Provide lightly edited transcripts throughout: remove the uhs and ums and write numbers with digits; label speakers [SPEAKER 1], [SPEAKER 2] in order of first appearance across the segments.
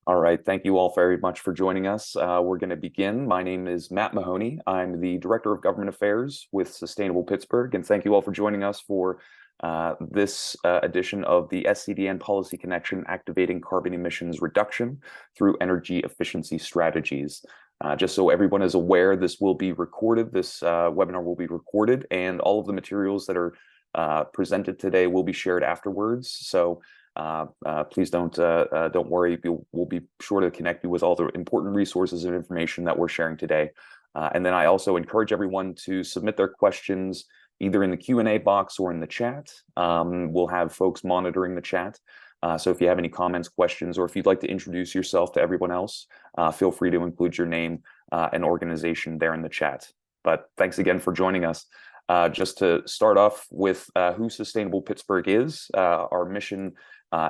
[SPEAKER 1] All right, thank you all very much for joining us. We're going to begin. My name is Matt Mahoney. I'm the Director of Government Affairs with Sustainable Pittsburgh, and thank you all for joining us for this edition of the SCDN Policy Connection Activating Carbon Emissions Reduction through Energy Efficiency Strategies. Just so everyone is aware, this will be recorded. This webinar will be recorded, and all of the materials that are presented today will be shared afterwards. So please don't worry. We'll be sure to connect you with all the important resources and information that we're sharing today. And then I also encourage everyone to submit their questions either in the Q&A box or in the chat. We'll have folks monitoring the chat. So if you have any comments, questions, or if you'd like to introduce yourself to everyone else, feel free to include your name and organization there in the chat. But thanks again for joining us. Just to start off with who Sustainable Pittsburgh is, our mission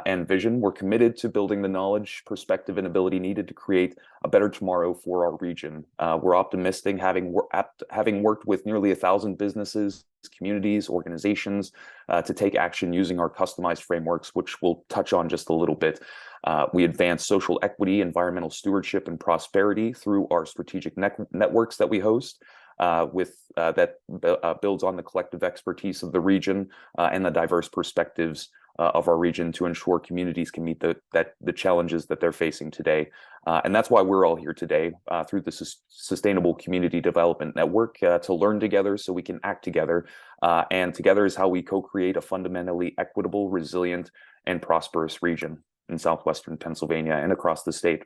[SPEAKER 1] and vision. We're committed to building the knowledge, perspective, and ability needed to create a better tomorrow for our region. We're optimistic, having worked with nearly 1,000 businesses, communities, organizations to take action using our customized frameworks, which we'll touch on just a little bit. We advance social equity, environmental stewardship, and prosperity through our strategic networks that we host. That builds on the collective expertise of the region and the diverse perspectives of our region to ensure communities can meet the challenges that they're facing today. And that's why we're all here today through the Sustainable Community Development Network to learn together so we can act together. And together is how we co-create a fundamentally equitable, resilient, and prosperous region in southwestern Pennsylvania and across the state.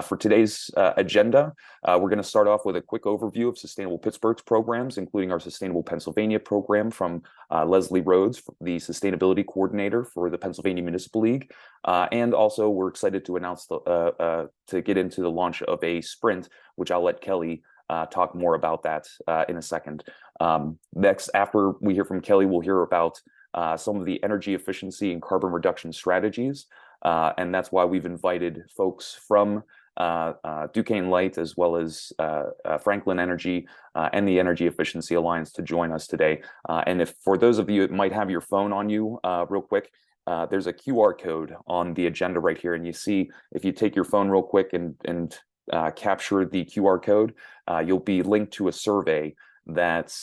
[SPEAKER 1] For today's agenda, we're going to start off with a quick overview of Sustainable Pittsburgh's programs, including our Sustainable Pennsylvania program from Leslie Rhodes, the Sustainability Coordinator for the Pennsylvania Municipal League. And also, we're excited to announce to get into the launch of a sprint, which I'll let Kelly talk more about that in a second. Next, after we hear from Kelly, we'll hear about some of the energy efficiency and carbon reduction strategies. And that's why we've invited folks from Duquesne Light as well as Franklin Energy and the Energy Efficiency Alliance to join us today. And if for those of you that might have your phone on you real quick, there's a QR code on the agenda right here. And you see, if you take your phone real quick and capture the QR code, you'll be linked to a survey that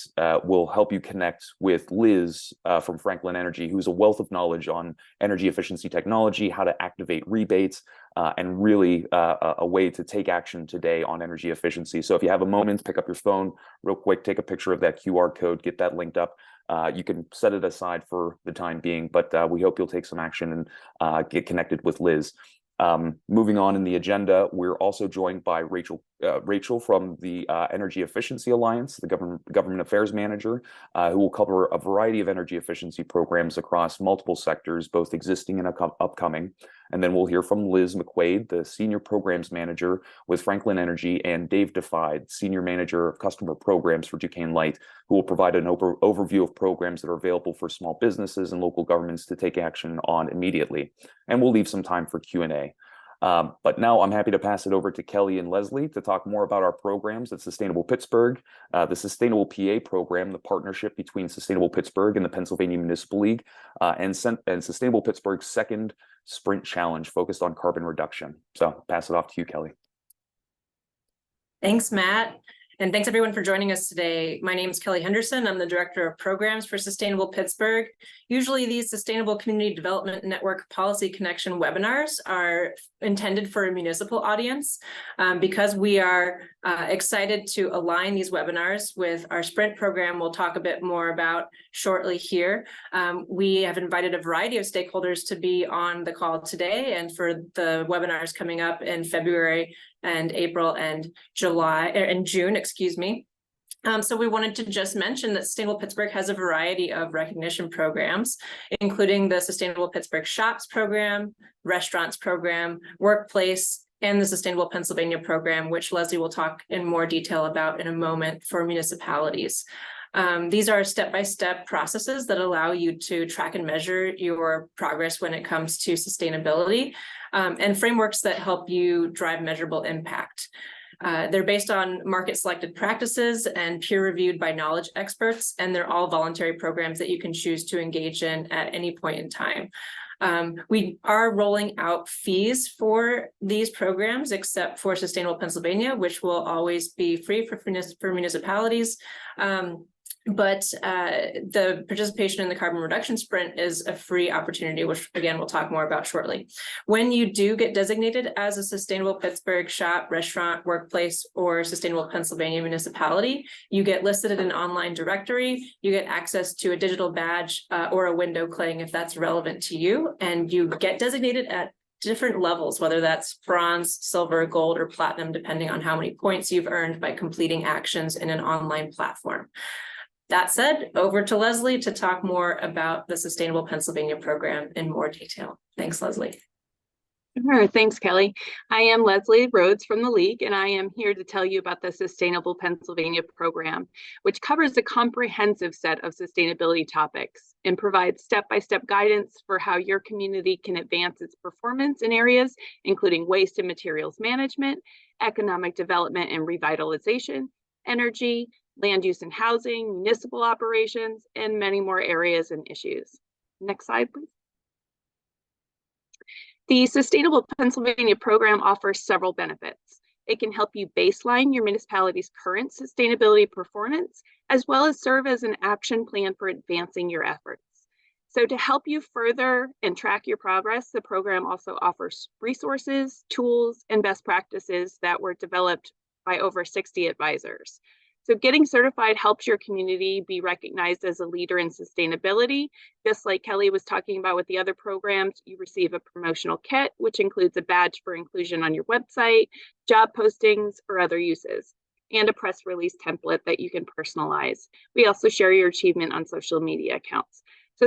[SPEAKER 1] will help you connect with Liz from Franklin Energy, who's a wealth of knowledge on energy efficiency technology, how to activate rebates, and really a way to take action today on energy efficiency. So if you have a moment, pick up your phone real quick, take a picture of that QR code, get that linked up. You can set it aside for the time being, but we hope you'll take some action and get connected with Liz. Moving on in the agenda, we're also joined by Rachel from the Energy Efficiency Alliance, the Government Affairs Manager, who will cover a variety of energy efficiency programs across multiple sectors, both existing and upcoming. And then we'll hear from Liz McQuaid, the Senior Programs Manager with Franklin Energy, and Dave Defied, Senior Manager of Customer Programs for Duquesne Light, who will provide an overview of programs that are available for small businesses and local governments to take action on immediately. And we'll leave some time for Q&A. But now I'm happy to pass it over to Kelly and Leslie to talk more about our programs at Sustainable Pittsburgh, the Sustainable PA program, the partnership between Sustainable Pittsburgh and the Pennsylvania Municipal League, and Sustainable Pittsburgh's second sprint challenge focused on carbon reduction. So pass it off to you, Kelly.
[SPEAKER 2] Thanks, Matt. And thanks everyone for joining us today. My name is Kelly Henderson. I'm the Director of Programs for Sustainable Pittsburgh. Usually these Sustainable Community Development Network Policy Connection webinars are intended for a municipal audience. Because we are excited to align these webinars with our Sprint program we'll talk a bit more about shortly here. We have invited a variety of stakeholders to be on the call today and for the webinars coming up in February and April and July and June, excuse me. So we wanted to just mention that Sustainable Pittsburgh has a variety of recognition programs, including the Sustainable Pittsburgh Shops program, Restaurants program, Workplace, and the Sustainable Pennsylvania program, which Leslie will talk in more detail about in a moment for municipalities. These are step-by-step processes that allow you to track and measure your progress when it comes to sustainability, and frameworks that help you drive measurable impact. They're based on market-selected practices and peer-reviewed by knowledge experts, and they're all voluntary programs that you can choose to engage in at any point in time. We are rolling out fees for these programs, except for Sustainable Pennsylvania, which will always be free for municipalities. But the participation in the carbon reduction sprint is a free opportunity, which again, we'll talk more about shortly. When you do get designated as a Sustainable Pittsburgh shop, restaurant, workplace, or Sustainable Pennsylvania municipality, you get listed in an online directory, you get access to a digital badge or a window cling if that's relevant to you, and you get designated at different levels, whether that's bronze, silver, gold, or platinum, depending on how many points you've earned by completing actions in an online platform. That said, over to Leslie to talk more about the Sustainable Pennsylvania program in more detail. Thanks, Leslie.
[SPEAKER 3] Sure, thanks, Kelly. I am Leslie Rhodes from the League, and I am here to tell you about the Sustainable Pennsylvania program, which covers a comprehensive set of sustainability topics and provides step-by-step guidance for how your community can advance its performance in areas including waste and materials management, economic development and revitalization, energy, land use and housing, municipal operations, and many more areas and issues. Next slide, please. The Sustainable Pennsylvania program offers several benefits. It can help you baseline your municipality's current sustainability performance, as well as serve as an action plan for advancing your efforts. So to help you further and track your progress, the program also offers resources, tools, and best practices that were developed by over 60 advisors. So getting certified helps your community be recognized as a leader in sustainability. Just like Kelly was talking about with the other programs, you receive a promotional kit, which includes a badge for inclusion on your website, job postings, or other uses, and a press release template that you can personalize. We also share your achievement on social media accounts. So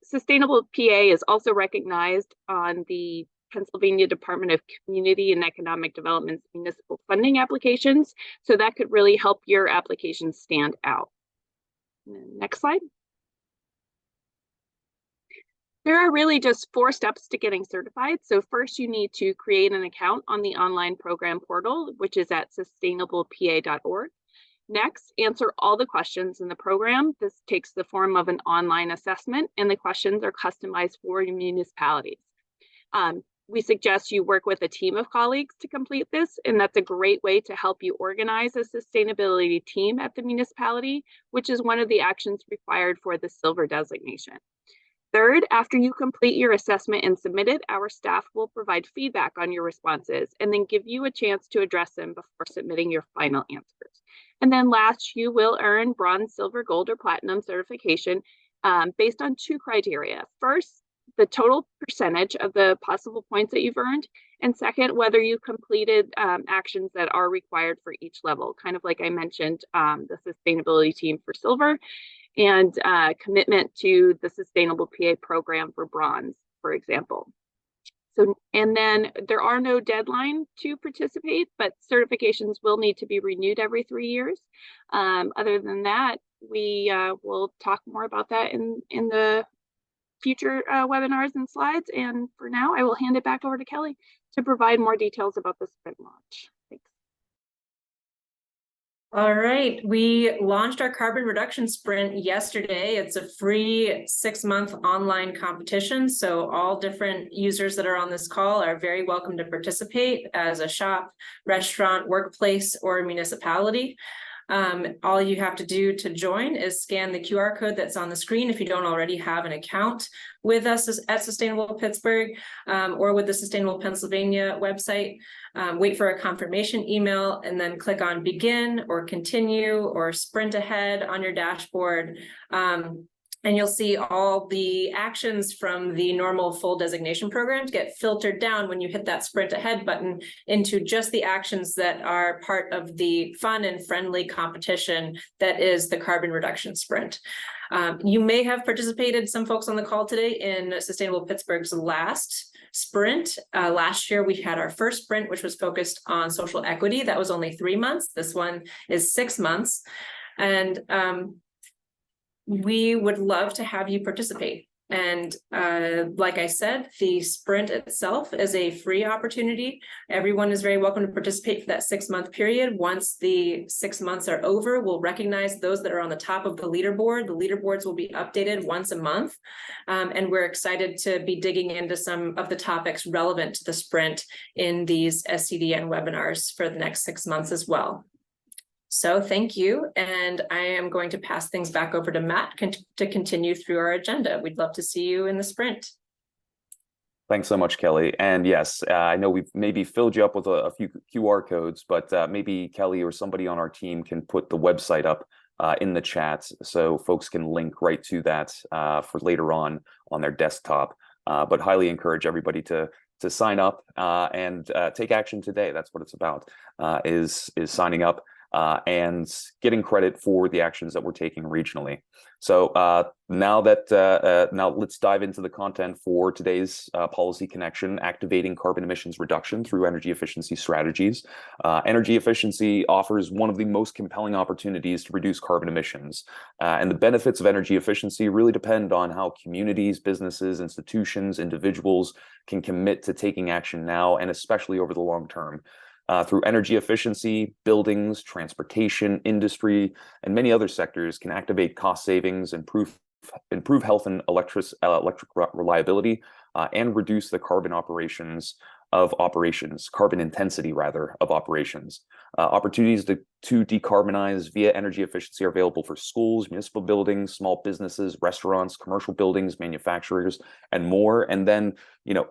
[SPEAKER 3] Sustainable PA is also recognized on the Pennsylvania Department of Community and Economic Development's municipal funding applications. So that could really help your application stand out. Next slide. There are really just 4 steps to getting certified. So first, you need to create an account on the online program portal, which is at sustainablepa.org. Next, answer all the questions in the program. This takes the form of an online assessment, and the questions are customized for your municipalities. We suggest you work with a team of colleagues to complete this, and that's a great way to help you organize a sustainability team at the municipality, which is one of the actions required for the silver designation. Third, after you complete your assessment and submit it, our staff will provide feedback on your responses and then give you a chance to address them before submitting your final answers. And then last, you will earn bronze, silver, gold, or platinum certification based on 2 criteria. First, the total percentage of the possible points that you've earned, and second, whether you completed actions that are required for each level, kind of like I mentioned, the sustainability team for silver, and commitment to the Sustainable PA program for bronze, for example. So, and then there are no deadline to participate, but certifications will need to be renewed every 3 years. Other than that, we will talk more about that in the future webinars and slides. And for now, I will hand it back over to Kelly to provide more details about the sprint launch. Thanks.
[SPEAKER 2] All right, we launched our carbon reduction sprint yesterday. It's a free 6-month online competition. So all different users that are on this call are very welcome to participate as a shop, restaurant, workplace, or municipality. All you have to do to join is scan the QR code that's on the screen if you don't already have an account with us at Sustainable Pittsburgh or with the Sustainable Pennsylvania website. Wait for a confirmation email and then click on begin or continue or sprint ahead on your dashboard. And you'll see all the actions from the normal full designation programs get filtered down when you hit that sprint ahead button into just the actions that are part of the fun and friendly competition that is the carbon reduction sprint. You may have participated, some folks on the call today, in Sustainable Pittsburgh's last sprint. Last year, we had our first sprint, which was focused on social equity. That was only 3 months. This one is 6 months. And we would love to have you participate. And like I said, the sprint itself is a free opportunity. Everyone is very welcome to participate for that 6-month period. Once the 6 months are over, we'll recognize those that are on the top of the leaderboard. The leaderboards will be updated once a month. And we're excited to be digging into some of the topics relevant to the sprint in these SCDN webinars for the next 6 months as well. So thank you, and I am going to pass things back over to Matt to continue through our agenda. We'd love to see you in the sprint.
[SPEAKER 1] Thanks so much, Kelly. And yes, I know we've maybe filled you up with a few QR codes, but maybe Kelly or somebody on our team can put the website up in the chat so folks can link right to that for later on their desktop. But highly encourage everybody to sign up and take action today. That's what it's about, is signing up and getting credit for the actions that we're taking regionally. So now let's dive into the content for today's policy connection: activating carbon emissions reduction through energy efficiency strategies. Energy efficiency offers one of the most compelling opportunities to reduce carbon emissions. And the benefits of energy efficiency really depend on how communities, businesses, institutions, individuals can commit to taking action now, and especially over the long term. Through energy efficiency, buildings, transportation, industry, and many other sectors can activate cost savings, improve health and electric reliability, and reduce the carbon intensity rather of operations. Opportunities to decarbonize via energy efficiency are available for schools, municipal buildings, small businesses, restaurants, commercial buildings, manufacturers, and more. And then,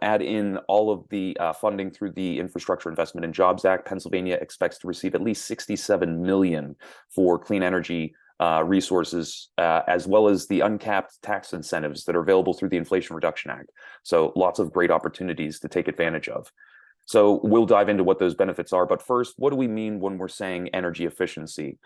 [SPEAKER 1] add in all of the funding through the Infrastructure Investment and Jobs Act. Pennsylvania expects to receive at least $67 million for clean energy resources, as well as the uncapped tax incentives that are available through the Inflation Reduction Act. So lots of great opportunities to take advantage of. So we'll dive into what those benefits are. But first, what do we mean when we're saying energy efficiency?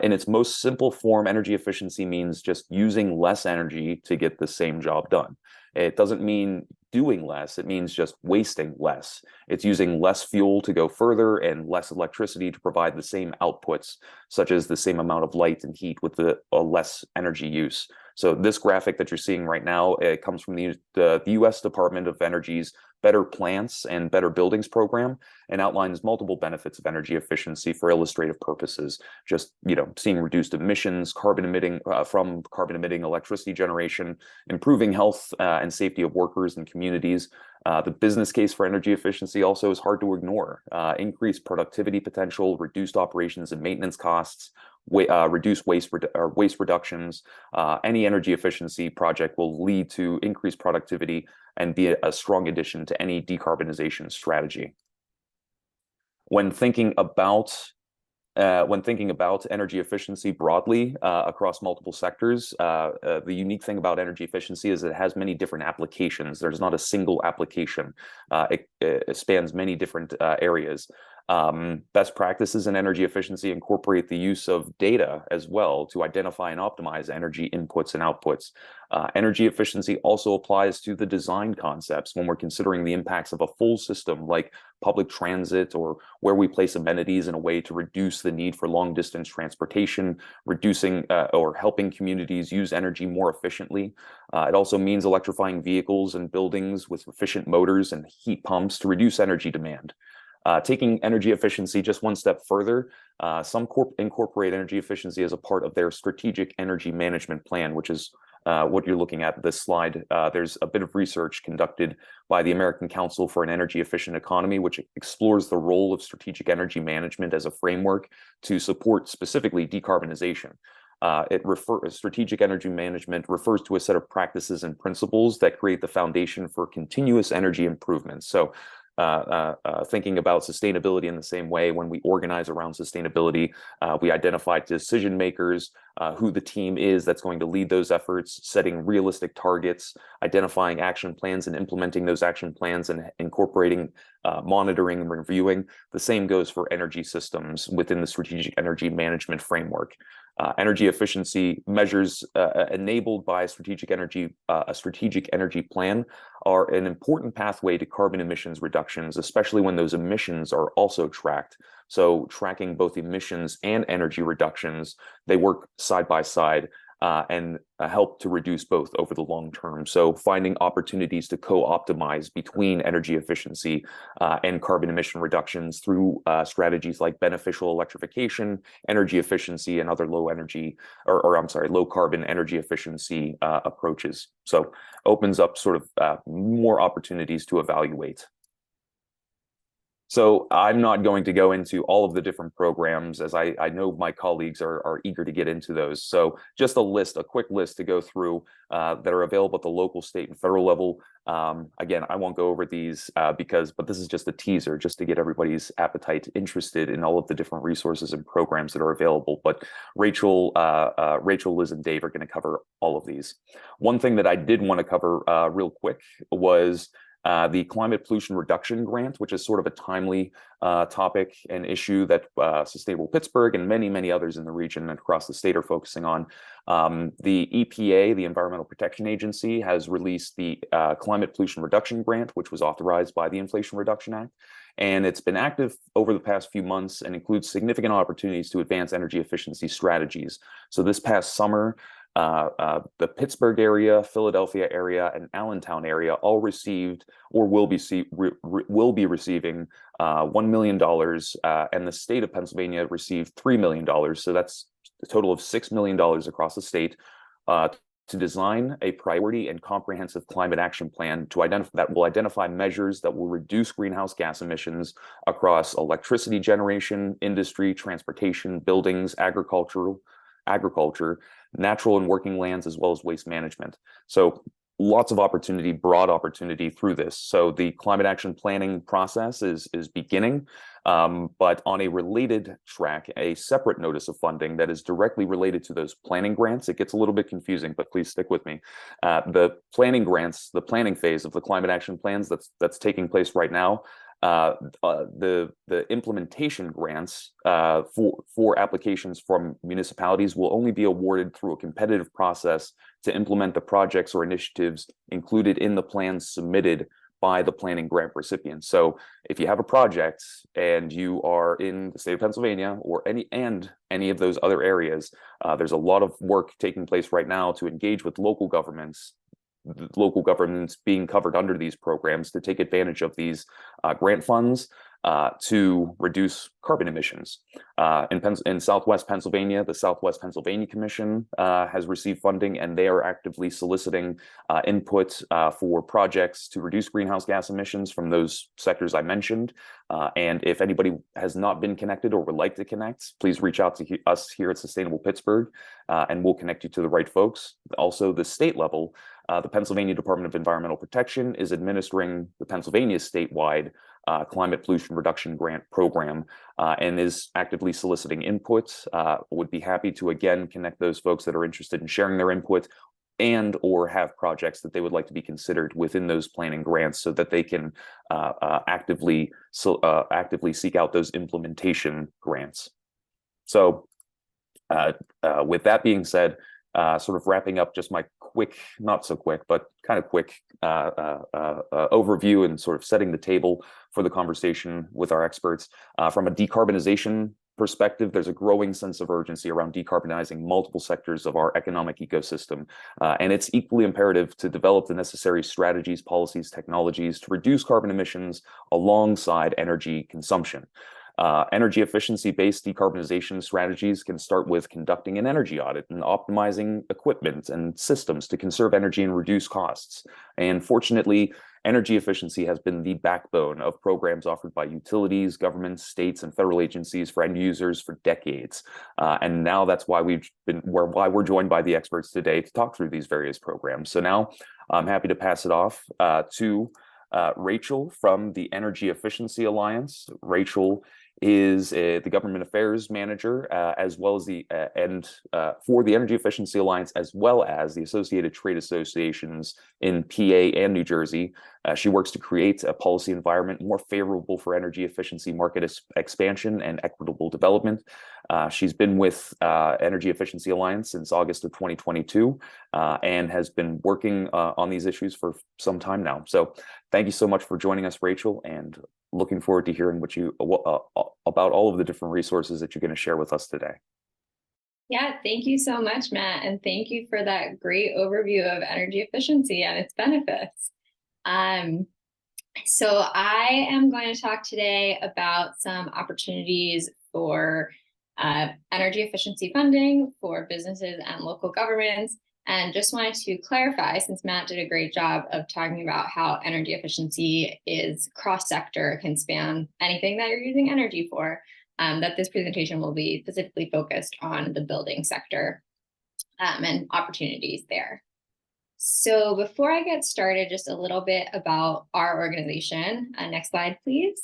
[SPEAKER 1] In its most simple form, energy efficiency means just using less energy to get the same job done. It doesn't mean doing less, it means just wasting less. It's using less fuel to go further and less electricity to provide the same outputs, such as the same amount of light and heat with the less energy use. So this graphic that you're seeing right now, it comes from the U.S. Department of Energy's Better Plants and Better Buildings program, and outlines multiple benefits of energy efficiency for illustrative purposes. Just, seeing reduced emissions, carbon emitting electricity generation, improving health and safety of workers and communities. The business case for energy efficiency also is hard to ignore. Increased productivity potential, reduced operations and maintenance costs, reduce waste reductions. Any energy efficiency project will lead to increased productivity and be a strong addition to any decarbonization strategy. When thinking about energy efficiency broadly across multiple sectors, the unique thing about energy efficiency is it has many different applications. There's not a single application. It spans many different areas. Best practices in energy efficiency incorporate the use of data as well to identify and optimize energy inputs and outputs. Energy efficiency also applies to the design concepts when we're considering the impacts of a full system like public transit, or where we place amenities in a way to reduce the need for long distance transportation, reducing or helping communities use energy more efficiently. It also means electrifying vehicles and buildings with efficient motors and heat pumps to reduce energy demand. Taking energy efficiency just one step further, some incorporate energy efficiency as a part of their strategic energy management plan, which is what you're looking at this slide. There's a bit of research conducted by the American Council for an Energy Efficient Economy, which explores the role of strategic energy management as a framework to support specifically decarbonization. Strategic energy management refers to a set of practices and principles that create the foundation for continuous energy improvements. So thinking about sustainability in the same way, when we organize around sustainability, we identify decision makers, who the team is that's going to lead those efforts, setting realistic targets, identifying action plans and implementing those action plans, and incorporating monitoring and reviewing. The same goes for energy systems within the strategic energy management framework. Energy efficiency measures enabled by a strategic energy plan are an important pathway to carbon emissions reductions, especially when those emissions are also tracked. So tracking both emissions and energy reductions, they work side by side and help to reduce both over the long term. So finding opportunities to co-optimize between energy efficiency and carbon emission reductions through strategies like beneficial electrification, energy efficiency, and other low carbon energy efficiency approaches. So opens up sort of more opportunities to evaluate. So I'm not going to go into all of the different programs, as I know my colleagues are eager to get into those. So just a quick list to go through that are available at the local, state, and federal level. Again, I won't go over these but this is just a teaser, just to get everybody's appetite interested in all of the different resources and programs that are available. But Rachel, Liz, and Dave are going to cover all of these. One thing that I did want to cover real quick was the Climate Pollution Reduction Grant, which is sort of a timely topic and issue that Sustainable Pittsburgh and many, many others in the region and across the state are focusing on. The EPA, the Environmental Protection Agency, has released the Climate Pollution Reduction Grant, which was authorized by the Inflation Reduction Act. And it's been active over the past few months and includes significant opportunities to advance energy efficiency strategies. So this past summer, the Pittsburgh area, Philadelphia area, and Allentown area all received or will be receiving $1 million, and the state of Pennsylvania received $3 million. So that's a total of $6 million across the state to design a priority and comprehensive climate action plan that will identify measures that will reduce greenhouse gas emissions across electricity generation, industry, transportation, buildings, agriculture, natural and working lands, as well as waste management. So lots of opportunity, broad opportunity through this. So the climate action planning process is beginning, but on a related track, a separate notice of funding that is directly related to those planning grants. It gets a little bit confusing, but please stick with me. The planning grants, the planning phase of the climate action plans that's taking place right now, the implementation grants for applications from municipalities will only be awarded through a competitive process to implement the projects or initiatives included in the plans submitted by the planning grant recipients. So if you have a project and you are in the state of Pennsylvania or any of those other areas, there's a lot of work taking place right now to engage with local governments being covered under these programs to take advantage of these grant funds to reduce carbon emissions. In Southwest Pennsylvania, the Southwest Pennsylvania Commission has received funding, and they are actively soliciting input for projects to reduce greenhouse gas emissions from those sectors I mentioned. And if anybody has not been connected or would like to connect, please reach out to us here at Sustainable Pittsburgh, and we'll connect you to the right folks. Also, the state level, the Pennsylvania Department of Environmental Protection is administering the Pennsylvania statewide Climate Pollution Reduction Grant Program and is actively soliciting input. Would be happy to, again, connect those folks that are interested in sharing their input and or have projects that they would like to be considered within those planning grants so that they can actively seek out those implementation grants. So with that being said, sort of wrapping up just my quick, not so quick, but kind of quick overview and sort of setting the table for the conversation with our experts. From a decarbonization perspective, there's a growing sense of urgency around decarbonizing multiple sectors of our economic ecosystem. And it's equally imperative to develop the necessary strategies, policies, technologies to reduce carbon emissions alongside energy consumption. Energy efficiency-based decarbonization strategies can start with conducting an energy audit and optimizing equipment and systems to conserve energy and reduce costs. And fortunately, energy efficiency has been the backbone of programs offered by utilities, governments, states, and federal agencies for end users for decades. And now that's why we're joined by the experts today to talk through these various programs. So now I'm happy to pass it off to Rachel from the Energy Efficiency Alliance. Rachel is the government affairs manager, as well as for the Energy Efficiency Alliance, as well as the associated trade associations in PA and New Jersey. She works to create a policy environment more favorable for energy efficiency market expansion and equitable development. She's been with Energy Efficiency Alliance since August of 2022 and has been working on these issues for some time now. So thank you so much for joining us, Rachel, and looking forward to hearing about all of the different resources that you're going to share with us today.
[SPEAKER 4] Yeah, thank you so much, Matt, and thank you for that great overview of energy efficiency and its benefits. Um, so I am going to talk today about some opportunities for energy efficiency funding for businesses and local governments. And just wanted to clarify, since Matt did a great job of talking about how energy efficiency is cross-sector, can span anything that you're using energy for, that this presentation will be specifically focused on the building sector and opportunities there. So before I get started, just a little bit about our organization. Next slide, please.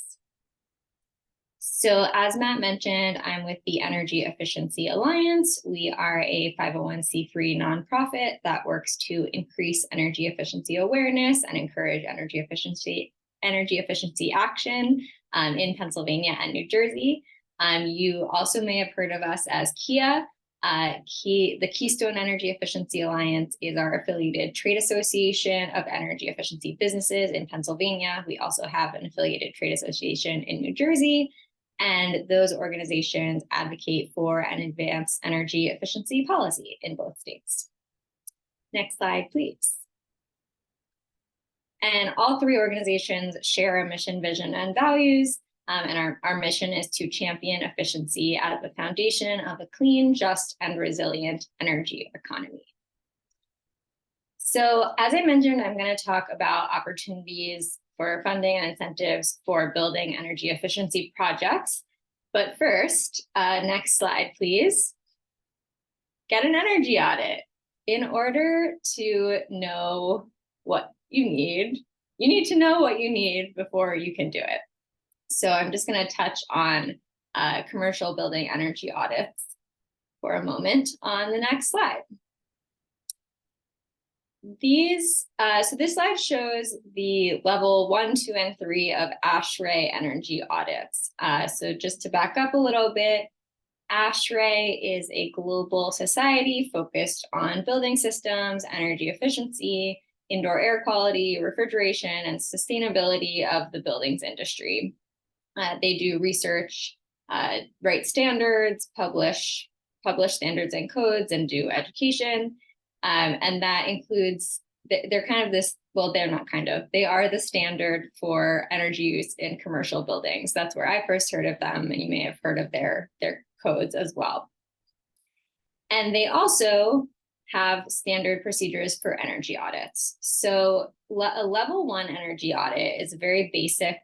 [SPEAKER 4] So as Matt mentioned, I'm with the Energy Efficiency Alliance. We are a 501c3 nonprofit that works to increase energy efficiency awareness and encourage energy efficiency action in Pennsylvania and New Jersey. You also may have heard of us as KEA. The Keystone Energy Efficiency Alliance is our affiliated trade association of energy efficiency businesses in Pennsylvania. We also have an affiliated trade association in New Jersey, and those organizations advocate for an advanced energy efficiency policy in both states. Next slide, please. And all three organizations share a mission, vision, and values. And our mission is to champion efficiency as the foundation of a clean, just, and resilient energy economy. So as I mentioned, I'm going to talk about opportunities for funding and incentives for building energy efficiency projects. But first, next slide, please. Get an energy audit. In order to know what you need to know what you need before you can do it. So I'm just going to touch on commercial building energy audits for a moment on the next slide. So this slide shows the level 1, 2, and 3 of ASHRAE energy audits. So just to back up a little bit, ASHRAE is a global society focused on building systems, energy efficiency, indoor air quality, refrigeration, and sustainability of the buildings industry. They do research, write standards, publish standards and codes, and do education. And that includes, they're kind of this, well, they're not kind of, they are the standard for energy use in commercial buildings. That's where I first heard of them, and you may have heard of their codes as well. And they also have standard procedures for energy audits. So a level 1 energy audit is a very basic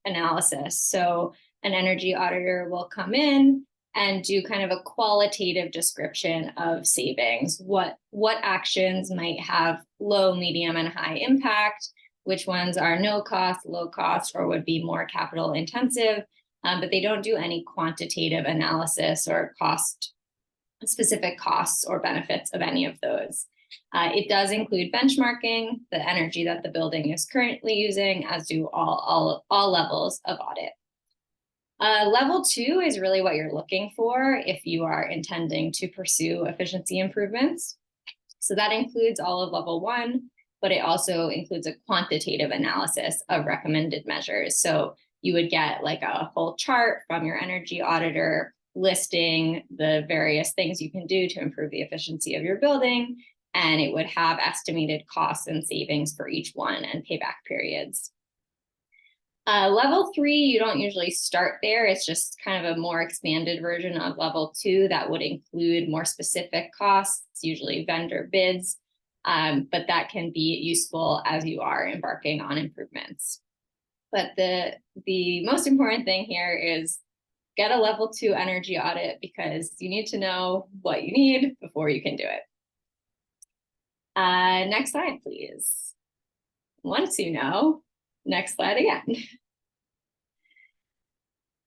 [SPEAKER 4] analysis. So an energy auditor will come in and do kind of a qualitative description of savings. What actions might have low, medium, and high impact, which ones are no cost, low cost, or would be more capital intensive, but they don't do any quantitative analysis or specific costs or benefits of any of those. It does include benchmarking the energy that the building is currently using, as do all levels of audit. Level 2 is really what you're looking for if you are intending to pursue efficiency improvements. So that includes all of level 1, but it also includes a quantitative analysis of recommended measures. So you would get like a whole chart from your energy auditor listing the various things you can do to improve the efficiency of your building, and it would have estimated costs and savings for each one and payback periods. Level 3, you don't usually start there. It's just kind of a more expanded version of level 2 that would include more specific costs, usually vendor bids, but that can be useful as you are embarking on improvements. But the most important thing here is get a level 2 energy audit, because you need to know what you need before you can do it. Next slide, please. Once you know, next slide again.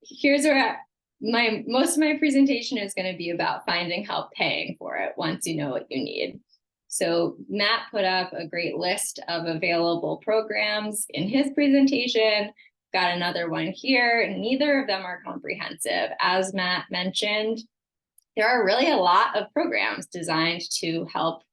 [SPEAKER 4] Here's where most of my presentation is going to be about finding help paying for it once you know what you need. So Matt put up a great list of available programs in his presentation. Got another one here. Neither of them are comprehensive. As Matt mentioned, there are really a lot of programs designed to help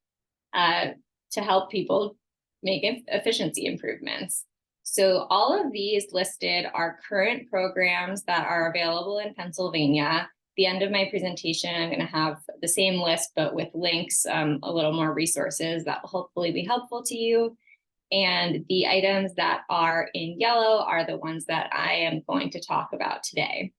[SPEAKER 4] people make efficiency improvements. So all of these listed are current programs that are available in Pennsylvania the end of my presentation, I'm going to have the same list, but with links, a little more resources that will hopefully be helpful to you. And the items that are in yellow are the ones that I am going to talk about today.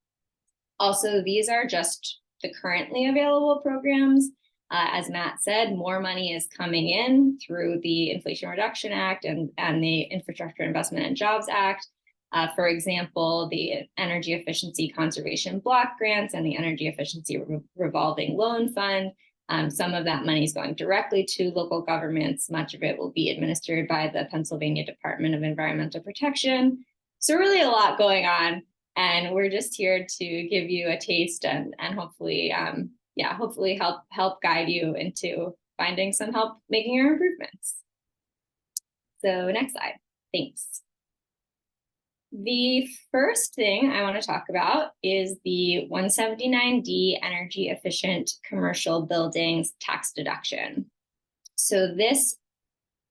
[SPEAKER 4] Also, these are just the currently available programs. As Matt said, more money is coming in through the Inflation Reduction Act and the Infrastructure Investment and Jobs Act. For example, the Energy Efficiency Conservation Block Grants and the Energy Efficiency Revolving Loan Fund. Some of that money is going directly to local governments. Much of it will be administered by the Pennsylvania Department of Environmental Protection. So really a lot going on. And we're just here to give you a taste and hopefully, hopefully help guide you into finding some help making your improvements. So next slide, thanks. The first thing I want to talk about is the 179D energy efficient commercial buildings tax deduction. So this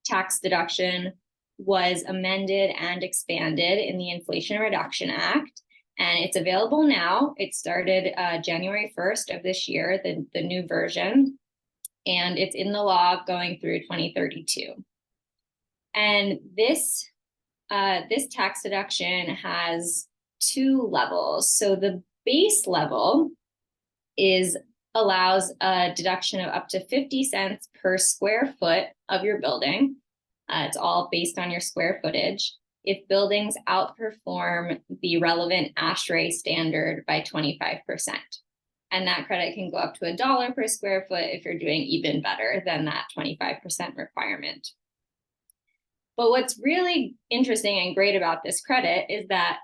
[SPEAKER 4] tax deduction was amended and expanded in the Inflation Reduction Act, and it's available now. It started January 1st of this year, the new version, and it's in the law going through 2032. And this tax deduction has two levels. So the base level allows a deduction of up to 50 cents per square foot of your building. It's all based on your square footage if buildings outperform the relevant ASHRAE standard by 25%. And that credit can go up to $1 per square foot if you're doing even better than that 25% requirement. But what's really interesting and great about this credit is that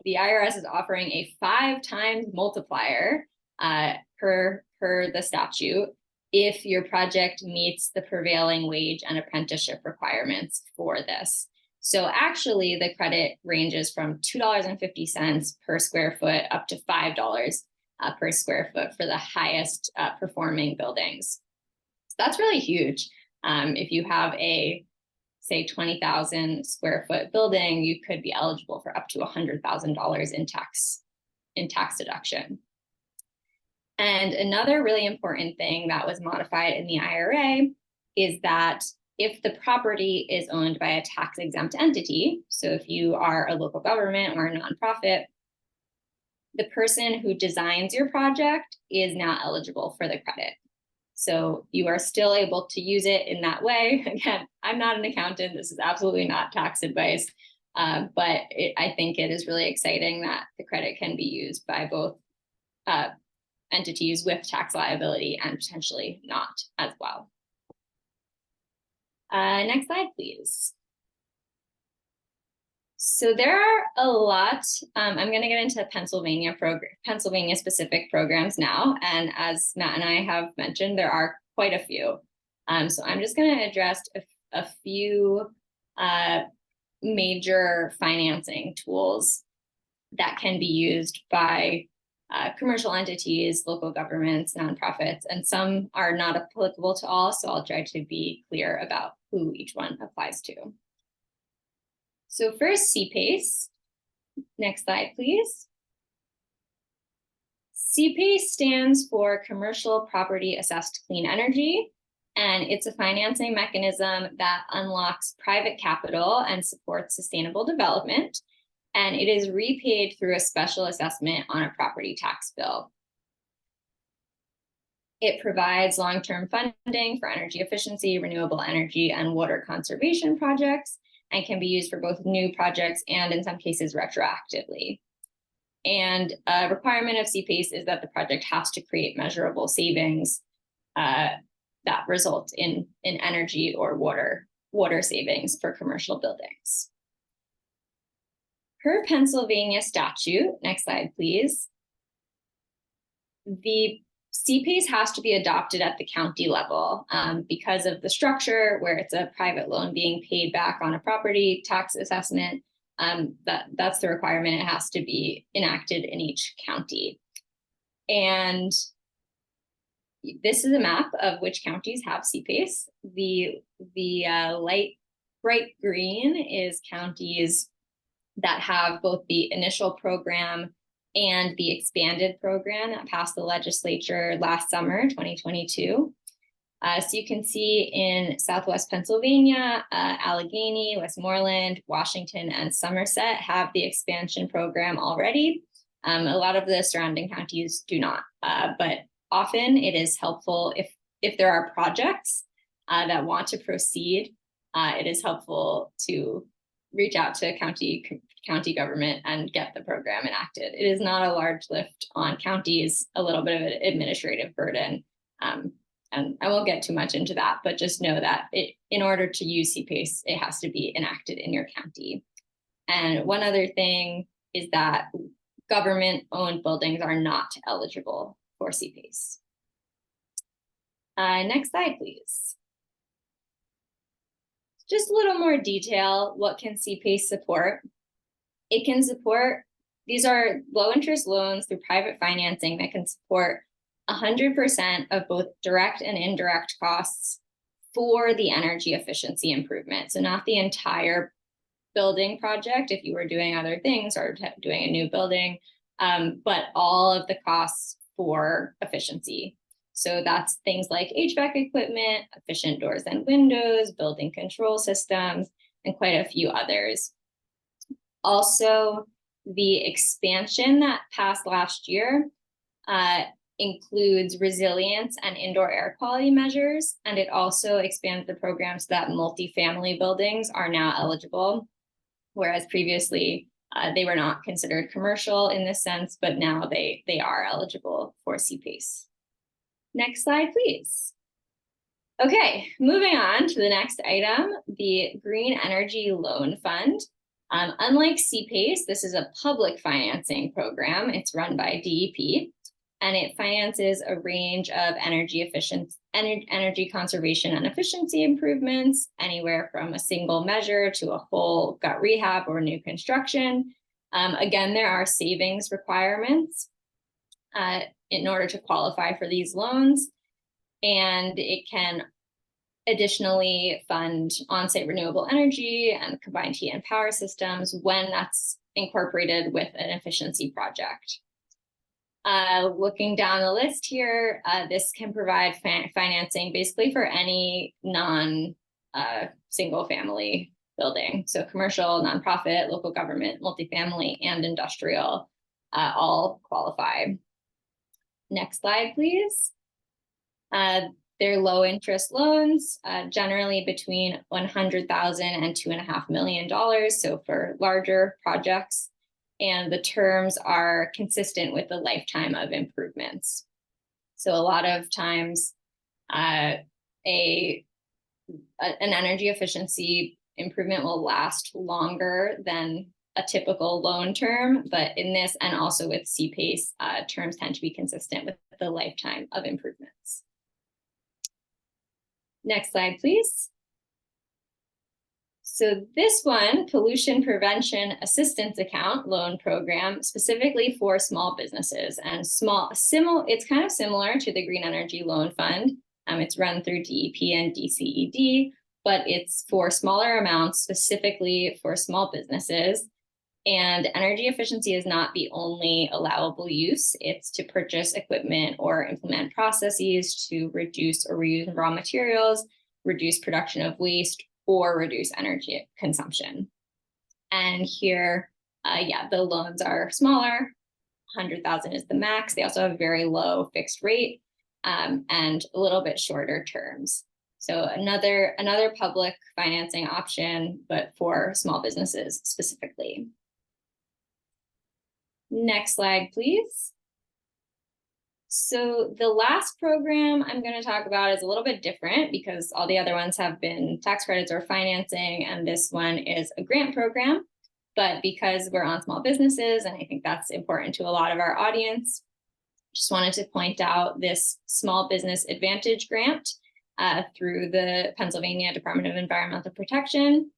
[SPEAKER 4] the IRS is offering a 5 times multiplier per the statute if your project meets the prevailing wage and apprenticeship requirements for this. So actually the credit ranges from $2.50 per square foot up to $5 per square foot for the highest performing buildings. So that's really huge. If you have a say 20,000 square foot building, you could be eligible for up to $100,000 in tax deduction. And another really important thing that was modified in the IRA is that if the property is owned by a tax exempt entity, so if you are a local government or a nonprofit, the person who designs your project is now eligible for the credit. So you are still able to use it in that way. Again, I'm not an accountant. This is absolutely not tax advice, but I think it is really exciting that the credit can be used by both entities with tax liability and potentially not as well. Next slide, please. So there are a lot. I'm going to get into Pennsylvania specific programs now. And as Matt and I have mentioned, there are quite a few. So I'm just going to address a few major financing tools that can be used by commercial entities, local governments, nonprofits, and some are not applicable to all. So I'll try to be clear about who each one applies to. So first, CPACE. Next slide, please. CPACE stands for Commercial Property Assessed Clean Energy, and it's a financing mechanism that unlocks private capital and supports sustainable development, and it is repaid through a special assessment on a property tax bill. It provides long-term funding for energy efficiency, renewable energy, and water conservation projects, and can be used for both new projects and in some cases retroactively. And a requirement of CPACE is that the project has to create measurable savings that result in energy or water savings for commercial buildings. Per Pennsylvania statute, next slide please, the CPACE has to be adopted at the county level because of the structure where it's a private loan being paid back on a property tax assessment. That's the requirement. It has to be enacted in each county. And this is a map of which counties have CPACE. The bright green is counties that have both the initial program and the expanded program that passed the legislature last summer, 2022. So you can see in Southwest Pennsylvania, Allegheny, Westmoreland, Washington, and Somerset have the expansion program already. A lot of the surrounding counties do not, but often it is helpful if there are projects that want to proceed, it is helpful to reach out to county government and get the program enacted. It is not a large lift on counties, a little bit of an administrative burden. And I won't get too much into that, but just know that in order to use CPACE, it has to be enacted in your county. And one other thing is that government-owned buildings are not eligible for CPACE. Next slide, please. Just a little more detail, what can CPACE support? It can support, these are low-interest loans through private financing that can support 100% of both direct and indirect costs for the energy efficiency improvement. So not the entire building project if you were doing other things or doing a new building, but all of the costs for efficiency. So that's things like HVAC equipment, efficient doors and windows, building control systems, and quite a few others. Also, the expansion that passed last year includes resilience and indoor air quality measures, and it also expands the program so that multifamily buildings are now eligible, whereas previously they were not considered commercial in this sense, but now they are eligible for CPACE. Next slide, please. Okay, moving on to the next item, the Green Energy Loan Fund. Unlike CPACE, this is a public financing program. It's run by DEP, and it finances a range of energy conservation and efficiency improvements, anywhere from a single measure to a whole gut rehab or new construction. Again, there are savings requirements in order to qualify for these loans, and it can additionally fund on-site renewable energy and combined heat and power systems when that's incorporated with an efficiency project. Looking down the list here, this can provide financing basically for any non-single family building. So commercial, nonprofit, local government, multifamily, and industrial all qualify. Next slide, please. They're low interest loans, generally between $100,000 and $2.5 million. So for larger projects, and the terms are consistent with the lifetime of improvements. So a lot of times, an energy efficiency improvement will last longer than a typical loan term, but in this and also with CPACE, terms tend to be consistent with the lifetime of improvements. Next slide, please. So this one, Pollution Prevention Assistance Account Loan Program, specifically for small businesses and it's kind of similar to the Green Energy Loan Fund. It's run through DEP and DCED, but it's for smaller amounts, specifically for small businesses. And energy efficiency is not the only allowable use. It's to purchase equipment or implement processes to reduce or reuse raw materials, reduce production of waste, or reduce energy consumption. And here, the loans are smaller. 100,000 is the max. They also have very low fixed rate and a little bit shorter terms. So another public financing option, but for small businesses specifically. Next slide, please. So the last program I'm going to talk about is a little bit different because all the other ones have been tax credits or financing, and this one is a grant program. But because we're on small businesses, and I think that's important to a lot of our audience, just wanted to point out this Small Business Advantage Grant through the Pennsylvania Department of Environmental Protection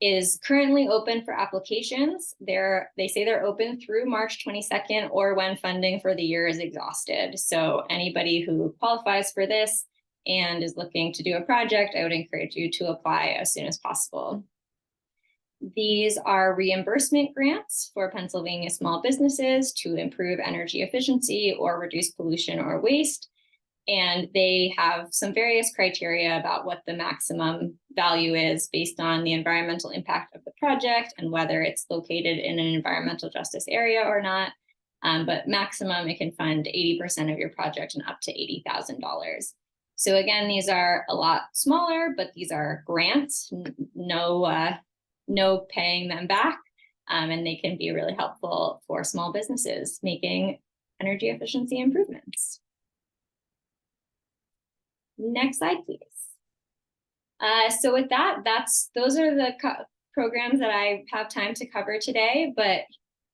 [SPEAKER 4] is currently open for applications. They say they're open through March 22nd or when funding for the year is exhausted. So anybody who qualifies for this and is looking to do a project, I would encourage you to apply as soon as possible. These are reimbursement grants for Pennsylvania small businesses to improve energy efficiency or reduce pollution or waste. And they have some various criteria about what the maximum value is based on the environmental impact of the project and whether it's located in an environmental justice area or not. But maximum, it can fund 80% of your project and up to $80,000. So again, these are a lot smaller, but these are grants, no paying them back. And they can be really helpful for small businesses making energy efficiency improvements. Next slide, please. So with that, those are the programs that I have time to cover today, but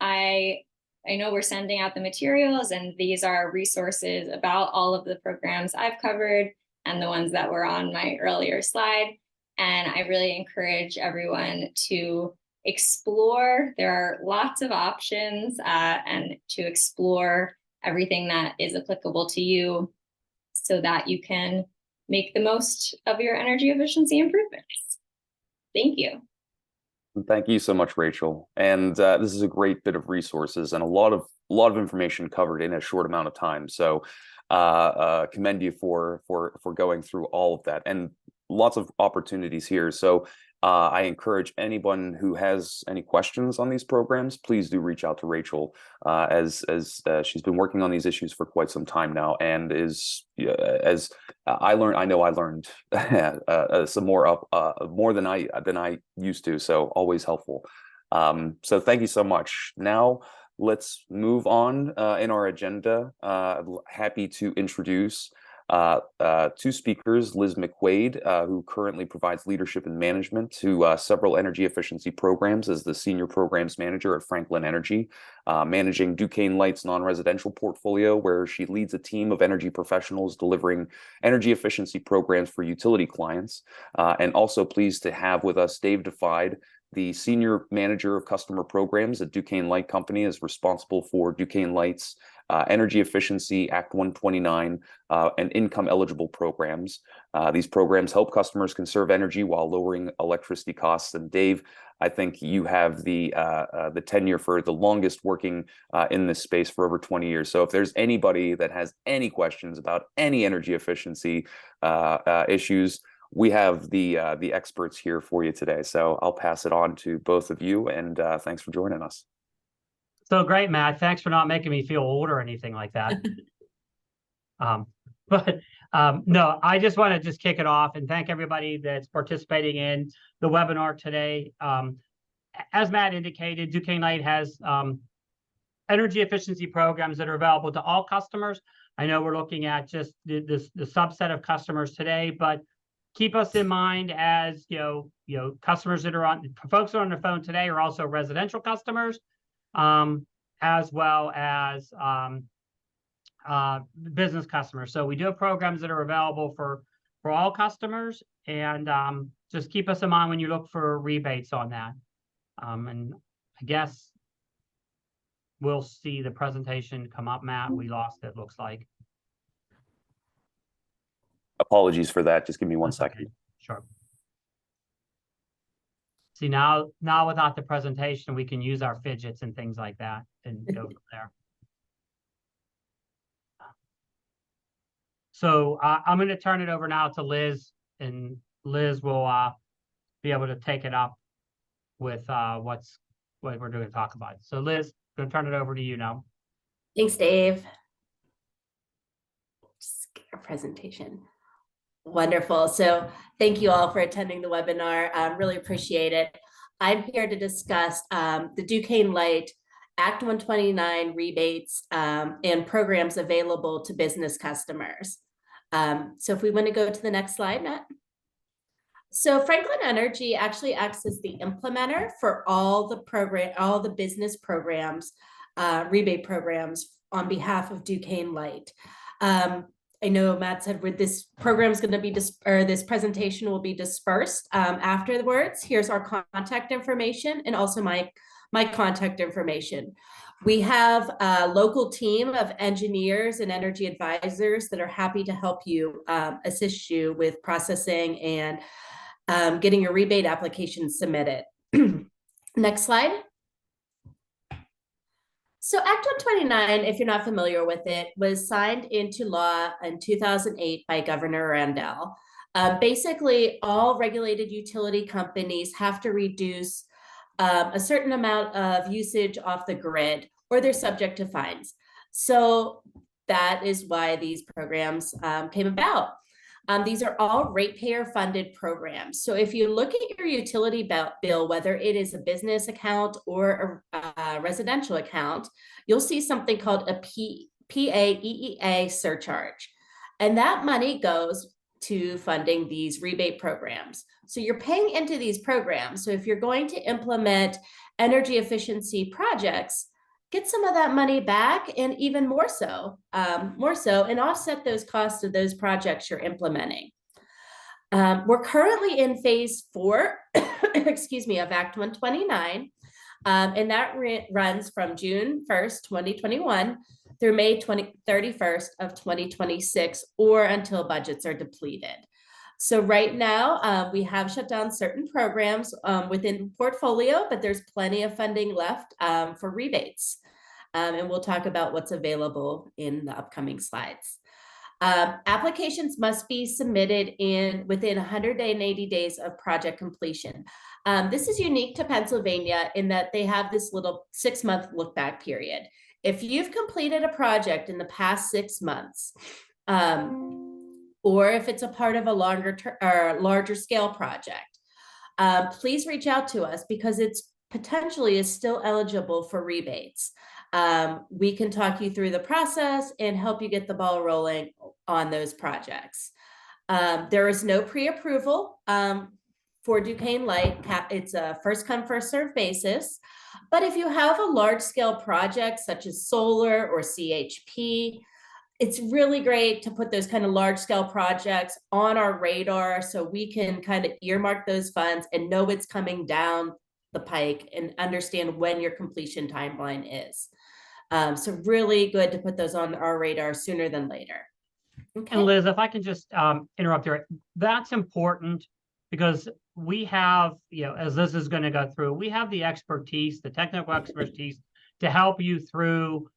[SPEAKER 4] I know we're sending out the materials, and these are resources about all of the programs I've covered and the ones that were on my earlier slide. And I really encourage everyone to explore. There are lots of options and to explore everything that is applicable to you so that you can make the most of your energy efficiency improvements. Thank you.
[SPEAKER 1] Thank you so much, Rachel. And this is a great bit of resources and a lot of information covered in a short amount of time. So commend you for going through all of that, and lots of opportunities here. So I encourage anyone who has any questions on these programs, please do reach out to Rachel, as she's been working on these issues for quite some time now, and as I learned some more than I used to. So always helpful. So thank you so much. Now let's move on in our agenda. Happy to introduce two speakers, Liz McQuaid, who currently provides leadership and management to several energy efficiency programs as the Senior Programs Manager at Franklin Energy, managing Duquesne Light's non-residential portfolio, where she leads a team of energy professionals delivering energy efficiency programs for utility clients. And also pleased to have with us Dave Defied, the Senior Manager of Customer Programs at Duquesne Light Company, is responsible for Duquesne Light's Energy Efficiency Act 129 and income eligible programs. These programs help customers conserve energy while lowering electricity costs. And Dave, I think you have the tenure for the longest working in this space for over 20 years. So if there's anybody that has any questions about any energy efficiency issues, we have the experts here for you today. So I'll pass it on to both of you, and thanks for joining us.
[SPEAKER 5] So great, Matt. Thanks for not making me feel old or anything like that. No, I just want to just kick it off and thank everybody that's participating in the webinar today. As Matt indicated, Duquesne Light has energy efficiency programs that are available to all customers. I know we're looking at just the subset of customers today, but keep us in mind as customers that are folks that are on the phone today are also residential customers, as well as business customers. So we do have programs that are available for all customers, and just keep us in mind when you look for rebates on that. And I guess we'll see the presentation come up, Matt. We lost it, looks like.
[SPEAKER 1] Apologies for that. Just give me one second.
[SPEAKER 5] Okay. Sure. See, now without the presentation, we can use our fidgets and things like that and go from there. So I'm going to turn it over now to Liz, and Liz will be able to take it up with what we're going to talk about. So Liz, I'm going to turn it over to you now.
[SPEAKER 6] Thanks, Dave. Just get our presentation. Wonderful. So thank you all for attending the webinar. Really appreciate it. I'm here to discuss the Duquesne Light Act 129 rebates and programs available to business customers. So if we want to go to the next slide, Matt. So Franklin Energy actually acts as the implementer for all the business programs, rebate programs on behalf of Duquesne Light. I know Matt said this program is going to be this presentation will be dispersed afterwards. Here's our contact information and also my contact information. We have a local team of engineers and energy advisors that are happy to help you, assist you with processing and getting your rebate application submitted. Next slide. So Act 129, if you're not familiar with it, was signed into law in 2008 by Governor Randall. Basically, all regulated utility companies have to reduce a certain amount of usage off the grid, or they're subject to fines. So that is why these programs came about. These are all ratepayer funded programs. So if you look at your utility bill, whether it is a business account or a residential account, you'll see something called a PAEEA surcharge. And that money goes to funding these rebate programs. So you're paying into these programs. So if you're going to implement energy efficiency projects, get some of that money back, and even more so, and offset those costs of those projects you're implementing. We're currently in phase 4, excuse me, of Act 129, and that runs from June 1st, 2021 through May 31st of 2026, or until budgets are depleted. So right now, we have shut down certain programs within the portfolio, but there's plenty of funding left for rebates. And we'll talk about what's available in the upcoming slides. Applications must be submitted within 180 days of project completion. This is unique to Pennsylvania in that they have this little 6-month look back period. If you've completed a project in the past 6 months, or if it's a part of a larger scale project, please reach out to us, because it's potentially is still eligible for rebates. We can talk you through the process and help you get the ball rolling on those projects. There is no pre-approval for Duquesne Light. It's a first come, first served basis. But if you have a large scale project such as solar or CHP, it's really great to put those kind of large scale projects on our radar, so we can kind of earmark those funds and know it's coming down the pike and understand when your completion timeline is. So really good to put those on our radar sooner than later. Okay.
[SPEAKER 5] And Liz, if I can just interrupt there, that's important, because we have, as Liz is going to go through, we have the expertise, the technical expertise to help you through,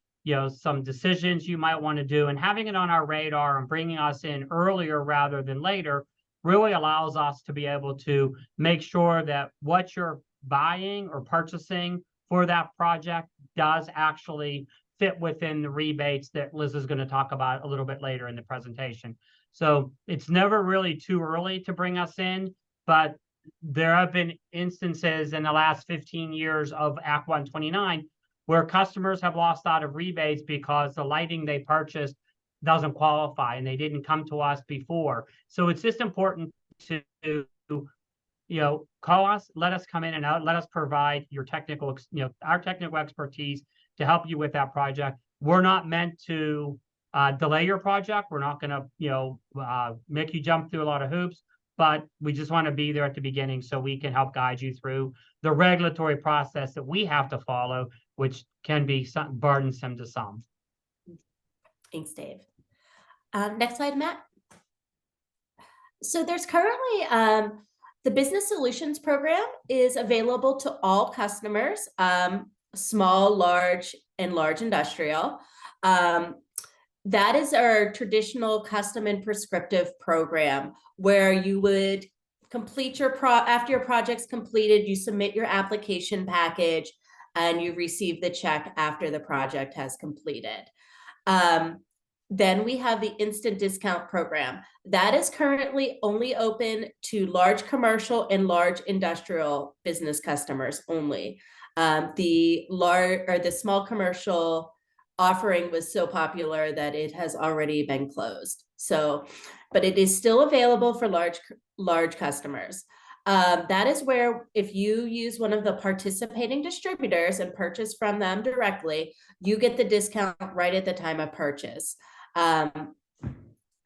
[SPEAKER 5] some decisions you might want to do, and having it on our radar and bringing us in earlier rather than later really allows us to be able to make sure that what you're buying or purchasing for that project does actually fit within the rebates that Liz is going to talk about a little bit later in the presentation. So it's never really too early to bring us in, but there have been instances in the last 15 years of Act 129 where customers have lost out of rebates because the lighting they purchased doesn't qualify and they didn't come to us before. So it's just important to call us, let us come in and let us provide your technical, our technical expertise to help you with that project. We're not meant to delay your project. We're not going to, make you jump through a lot of hoops, but we just want to be there at the beginning so we can help guide you through the regulatory process that we have to follow, which can be burdensome to some.
[SPEAKER 6] Thanks, Dave. Next slide, Matt. So there's currently the Business Solutions Program is available to all customers, small, large, and large industrial. That is our traditional custom and prescriptive program, where you would complete after your project's completed, you submit your application package and you receive the check after the project has completed. Then we have the instant discount program. That is currently only open to large commercial and large industrial business customers only. The small commercial offering was so popular that it has already been closed. So, but it is still available for large customers. That is where, if you use one of the participating distributors and purchase from them directly, you get the discount right at the time of purchase.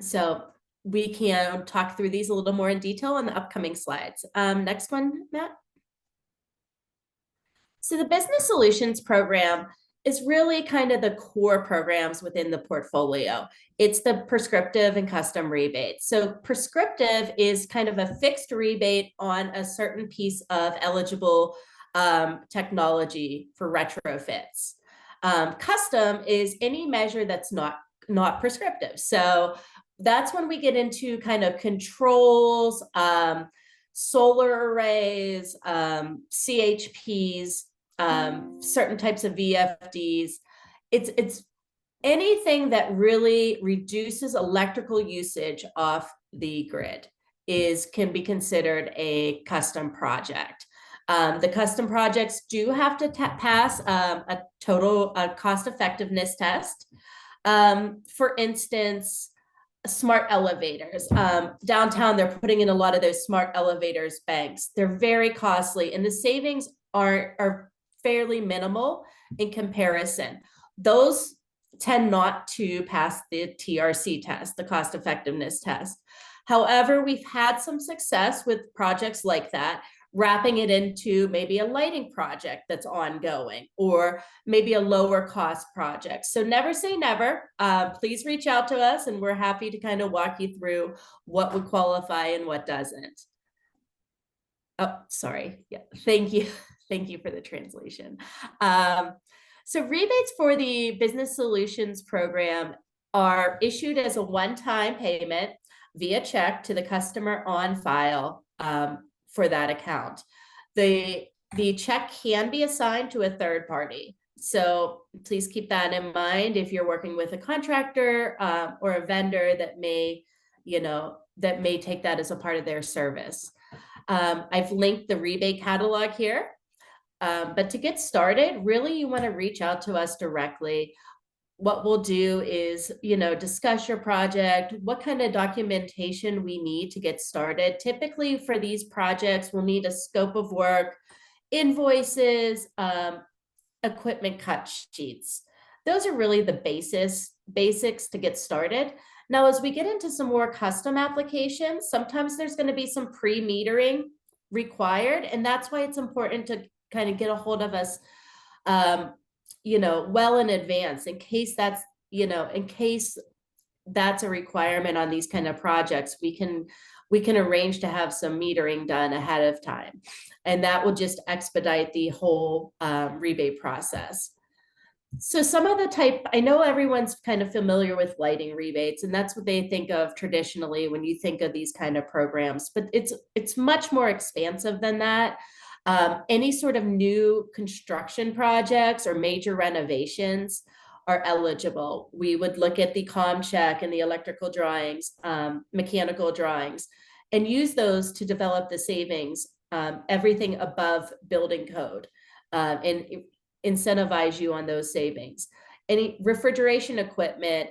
[SPEAKER 6] So we can talk through these a little more in detail in the upcoming slides. Next one, Matt. So the Business Solutions Program is really kind of the core programs within the portfolio. It's the prescriptive and custom rebates. So prescriptive is kind of a fixed rebate on a certain piece of eligible technology for retrofits. Custom is any measure that's not prescriptive. So that's when we get into kind of controls, solar arrays, CHPs, certain types of VFDs. It's anything that really reduces electrical usage off the grid can be considered a custom project. The custom projects do have to pass a total cost effectiveness test. For instance, smart elevators. Downtown, they're putting in a lot of those smart elevators banks. They're very costly, and the savings are fairly minimal in comparison. Those tend not to pass the TRC test, the cost effectiveness test. However, we've had some success with projects like that, wrapping it into maybe a lighting project that's ongoing, or maybe a lower cost project. So never say never. Please reach out to us, and we're happy to kind of walk you through what would qualify and what doesn't. Oh, sorry. Yeah, thank you. Thank you for the translation. So rebates for the Business Solutions Program are issued as a one-time payment via check to the customer on file for that account. The check can be assigned to a third party. So please keep that in mind if you're working with a contractor or a vendor that may take that as a part of their service. I've linked the rebate catalog here. But to get started, really, you want to reach out to us directly. What we'll do is, discuss your project, what kind of documentation we need to get started. Typically for these projects, we'll need a scope of work, invoices, equipment cut sheets. Those are really the basics to get started. Now, as we get into some more custom applications, sometimes there's going to be some pre-metering required, and that's why it's important to kind of get a hold of us, well in advance, in case that's a requirement on these kind of projects. We can arrange to have some metering done ahead of time, and that will just expedite the whole rebate process. So some of I know everyone's kind of familiar with lighting rebates, and that's what they think of traditionally when you think of these kind of programs, but it's much more expansive than that. Any sort of new construction projects or major renovations are eligible. We would look at the comm check and the electrical drawings, mechanical drawings, and use those to develop the savings, everything above building code, and incentivize you on those savings. Any refrigeration equipment,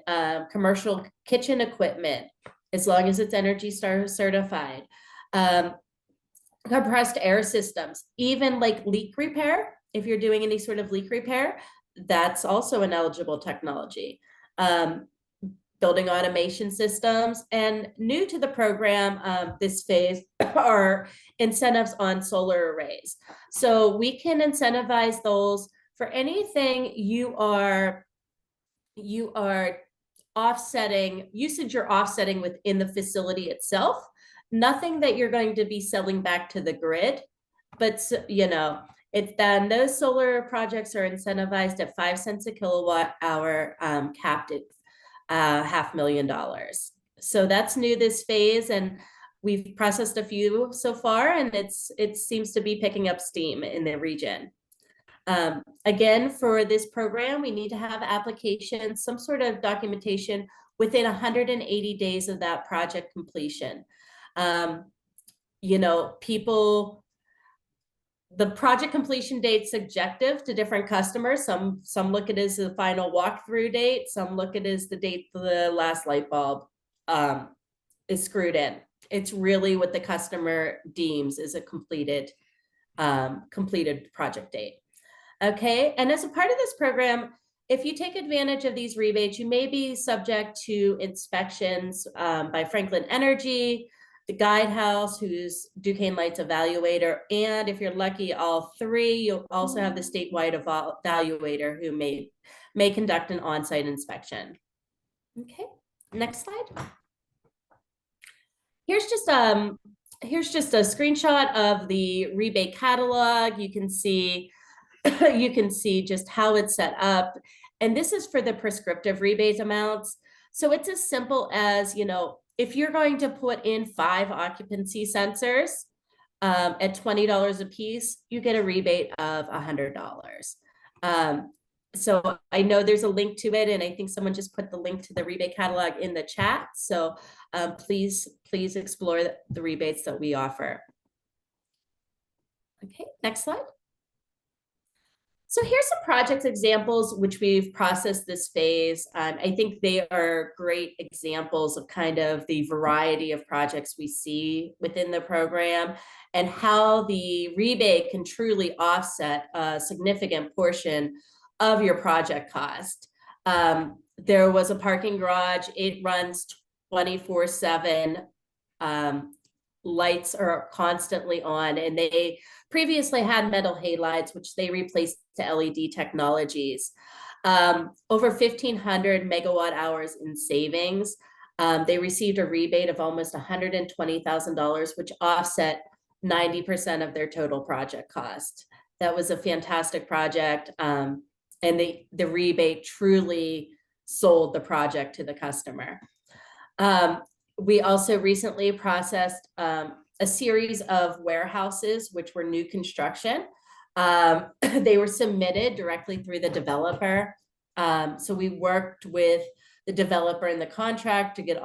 [SPEAKER 6] commercial kitchen equipment, as long as it's Energy Star certified. Compressed air systems, even like leak repair. If you're doing any sort of leak repair, that's also an eligible technology. Building automation systems, and new to the program this phase are incentives on solar arrays. So we can incentivize those for anything you are offsetting, usage you're offsetting within the facility itself. Nothing that you're going to be selling back to the grid, but it's then those solar projects are incentivized at 5 cents a kilowatt hour, capped at $500,000. So that's new this phase, and we've processed a few so far, and it seems to be picking up steam in the region. Again, for this program, we need to have applications, some sort of documentation within 180 days of that project completion. The project completion date's subjective to different customers. Some look at it as the final walkthrough date. Some look at it as the date the last light bulb is screwed in. It's really what the customer deems is a completed project date. Okay, and as a part of this program, if you take advantage of these rebates, you may be subject to inspections by Franklin Energy, the Guidehouse, who's Duquesne Light's evaluator, and if you're lucky, all three. You'll also have the statewide evaluator who may conduct an on-site inspection. Okay, next slide. Here's just here's just a screenshot of the rebate catalog. You can see you can see just how it's set up. And this is for the prescriptive rebate amounts. So it's as simple as, if you're going to put in 5 occupancy sensors at $20 a piece, you get a rebate of $100. So I know there's a link to it, and I think someone just put the link to the rebate catalog in the chat. So please explore the rebates that we offer. Okay, next slide. So here's some project examples which we've processed this phase. I think they are great examples of kind of the variety of projects we see within the program and how the rebate can truly offset a significant portion of your project cost. There was a parking garage. It runs 24/7. Lights are constantly on, and they previously had metal halides, which they replaced to LED technologies. Over 1,500 megawatt hours in savings. They received a rebate of almost $120,000, which offset 90% of their total project cost. That was a fantastic project. And the rebate truly sold the project to the customer. We also recently processed a series of warehouses, which were new construction. They were submitted directly through the developer. So we worked with the developer and the contractor to get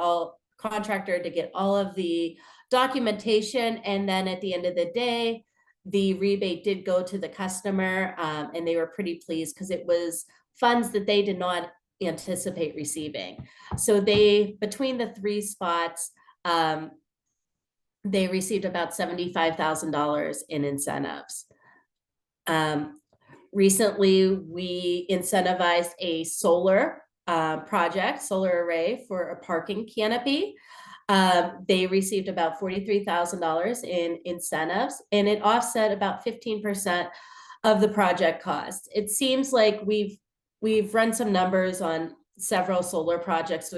[SPEAKER 6] all of the documentation. And then at the end of the day, the rebate did go to the customer, and they were pretty pleased because it was funds that they did not anticipate receiving. So between the 3 spots, they received about $75,000 in incentives. Recently, we incentivized a solar project, solar array for a parking canopy. They received about $43,000 in incentives, and it offset about 15% of the project cost. It seems like we've run some numbers on several solar projects,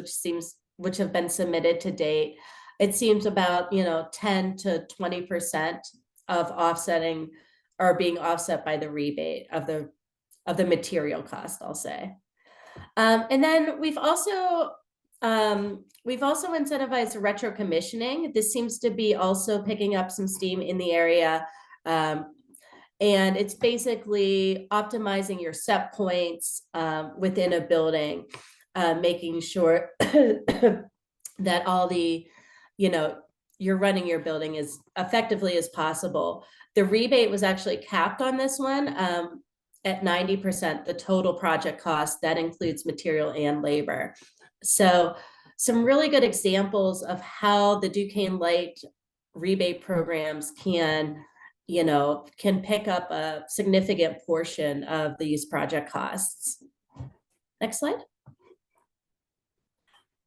[SPEAKER 6] which have been submitted to date. It seems about 10 to 20% of offsetting are being offset by the rebate of the material cost, I'll say. And then we've also incentivized retro commissioning. This seems to be also picking up some steam in the area. And it's basically optimizing your set points within a building, making sure that all the, you're running your building as effectively as possible. The rebate was actually capped on this one at 90%, the total project cost. That includes material and labor. So some really good examples of how the Duquesne Light rebate programs can pick up a significant portion of these project costs. Next slide.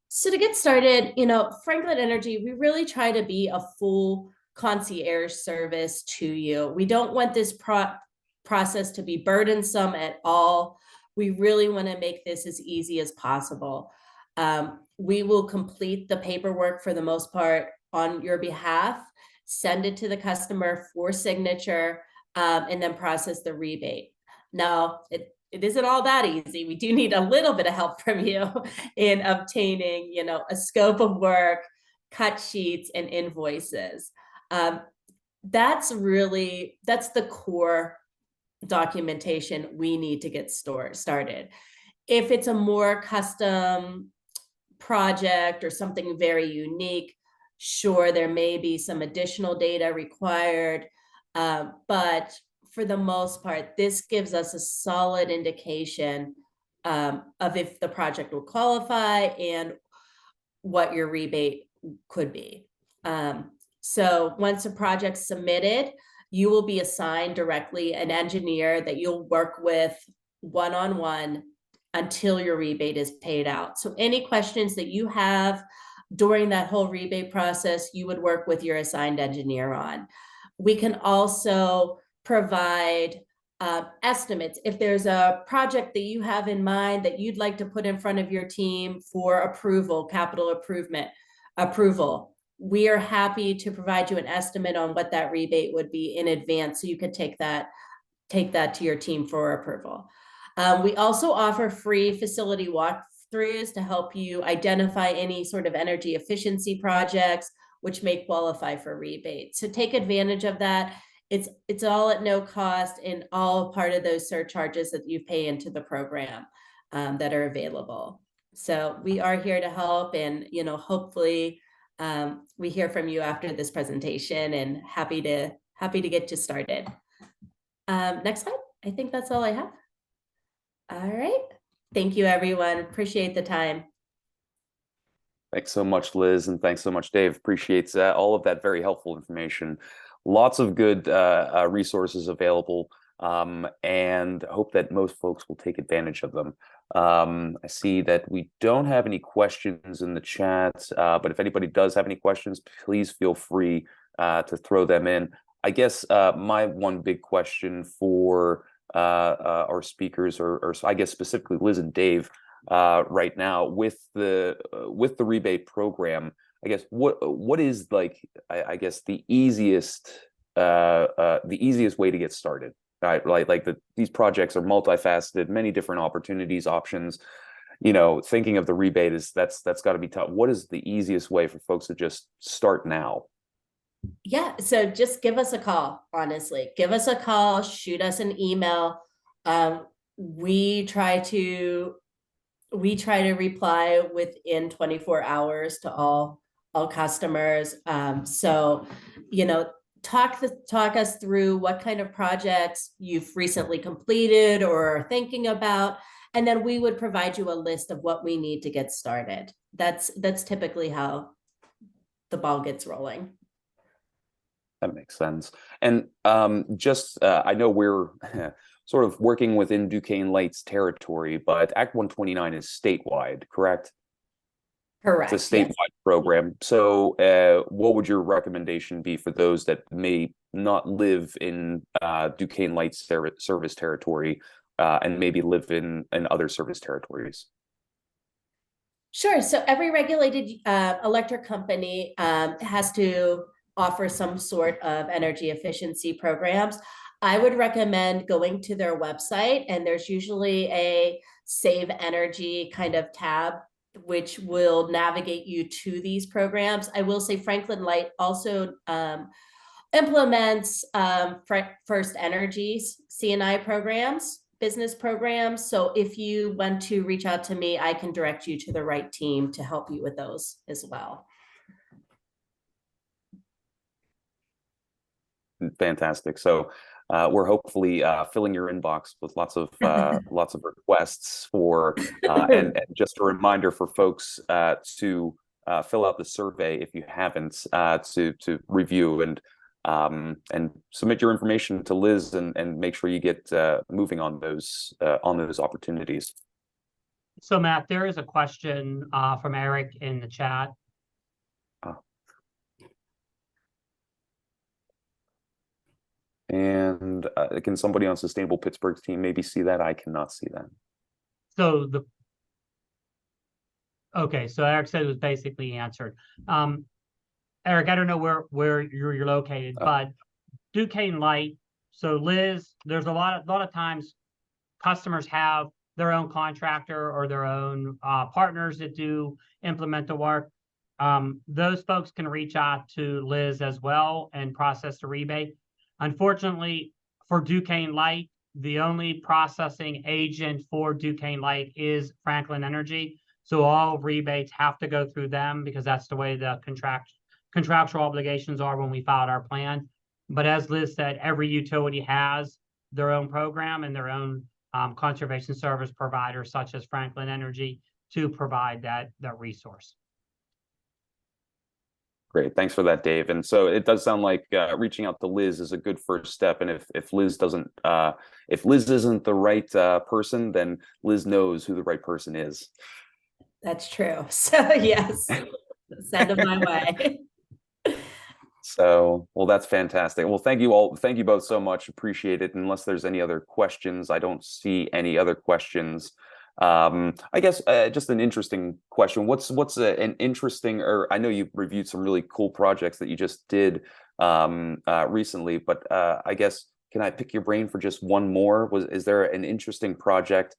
[SPEAKER 6] So to get started, Franklin Energy, we really try to be a full concierge service to you. We don't want this process to be burdensome at all. We really want to make this as easy as possible. We will complete the paperwork for the most part on your behalf, send it to the customer for signature, and then process the rebate. Now, it isn't all that easy. We do need a little bit of help from you in obtaining, a scope of work, cut sheets, and invoices. That's the core documentation we need to get started. If it's a more custom project or something very unique, sure, there may be some additional data required, but for the most part, this gives us a solid indication of if the project will qualify and what your rebate could be. So once a project's submitted, you will be assigned directly an engineer that you'll work with one-on-one until your rebate is paid out. So any questions that you have during that whole rebate process, you would work with your assigned engineer on. We can also provide estimates. If there's a project that you have in mind that you'd like to put in front of your team for approval, capital approval, we are happy to provide you an estimate on what that rebate would be in advance, so you could take that to your team for approval. We also offer free facility walkthroughs to help you identify any sort of energy efficiency projects which may qualify for rebate. So take advantage of that. It's all at no cost and all part of those surcharges that you pay into the program that are available. So we are here to help, and hopefully we hear from you after this presentation, and happy to get you started. Next slide. I think that's all I have. All right. Thank you, everyone. Appreciate the time.
[SPEAKER 1] Thanks so much, Liz, and thanks so much, Dave. Appreciates all of that very helpful information. Lots of good resources available, and hope that most folks will take advantage of them. I see that we don't have any questions in the chat, but if anybody does have any questions, please feel free to throw them in. I guess my one big question for our speakers, or I guess specifically Liz and Dave, right now with the rebate program, I guess what is, like, I guess the easiest way to get started, right? Like these projects are multifaceted, many different opportunities, options. Thinking of the rebate that's got to be tough. What is the easiest way for folks to just start now?
[SPEAKER 6] Yeah, so just give us a call, honestly. Give us a call, shoot us an email. We try to reply within 24 hours to all customers. So, talk us through what kind of projects you've recently completed or are thinking about, and then we would provide you a list of what we need to get started. That's typically how the ball gets rolling.
[SPEAKER 1] That makes sense. And I know we're sort of working within Duquesne Light's territory, but Act 129 is statewide, correct?
[SPEAKER 6] Correct.
[SPEAKER 1] It's a statewide program. So what would your recommendation be for those that may not live in Duquesne Light's service territory and maybe live in other service territories?
[SPEAKER 6] Sure. So every regulated electric company has to offer some sort of energy efficiency programs. I would recommend going to their website, and there's usually a Save Energy kind of tab, which will navigate you to these programs. I will say Franklin Light also implements First Energy's C&I programs, business programs. So if you want to reach out to me, I can direct you to the right team to help you with those as well.
[SPEAKER 1] Fantastic. So we're hopefully filling your inbox with lots of requests for and just a reminder for folks to fill out the survey if you haven't, to review and submit your information to Liz and make sure you get moving on those opportunities.
[SPEAKER 5] So Matt, there is a question from Eric in the chat.
[SPEAKER 1] And can somebody on Sustainable Pittsburgh's team maybe see that? I cannot see that.
[SPEAKER 5] So okay, so Eric said it was basically answered. Eric, I don't know where you're located, but Duquesne Light. So Liz, there's a lot of times customers have their own contractor or their own partners that do implement the work. Those folks can reach out to Liz as well and process the rebate. Unfortunately, for Duquesne Light, the only processing agent for Duquesne Light is Franklin Energy. So all rebates have to go through them because that's the way the contractual obligations are when we filed our plan. But as Liz said, every utility has their own program and their own conservation service provider, such as Franklin Energy, to provide that resource.
[SPEAKER 1] Great, thanks for that, Dave. And so it does sound like reaching out to Liz is a good first step. And if Liz isn't the right person, then Liz knows who the right person is.
[SPEAKER 6] That's true. So yes, send them my way.
[SPEAKER 1] So, well, that's fantastic. Well, thank you all. Thank you both so much. Appreciate it. Unless there's any other questions, I don't see any other questions. I guess just an interesting question. What's an interesting, or I know you reviewed some really cool projects that you just did recently, but I guess can I pick your brain for just one more? Is there an interesting project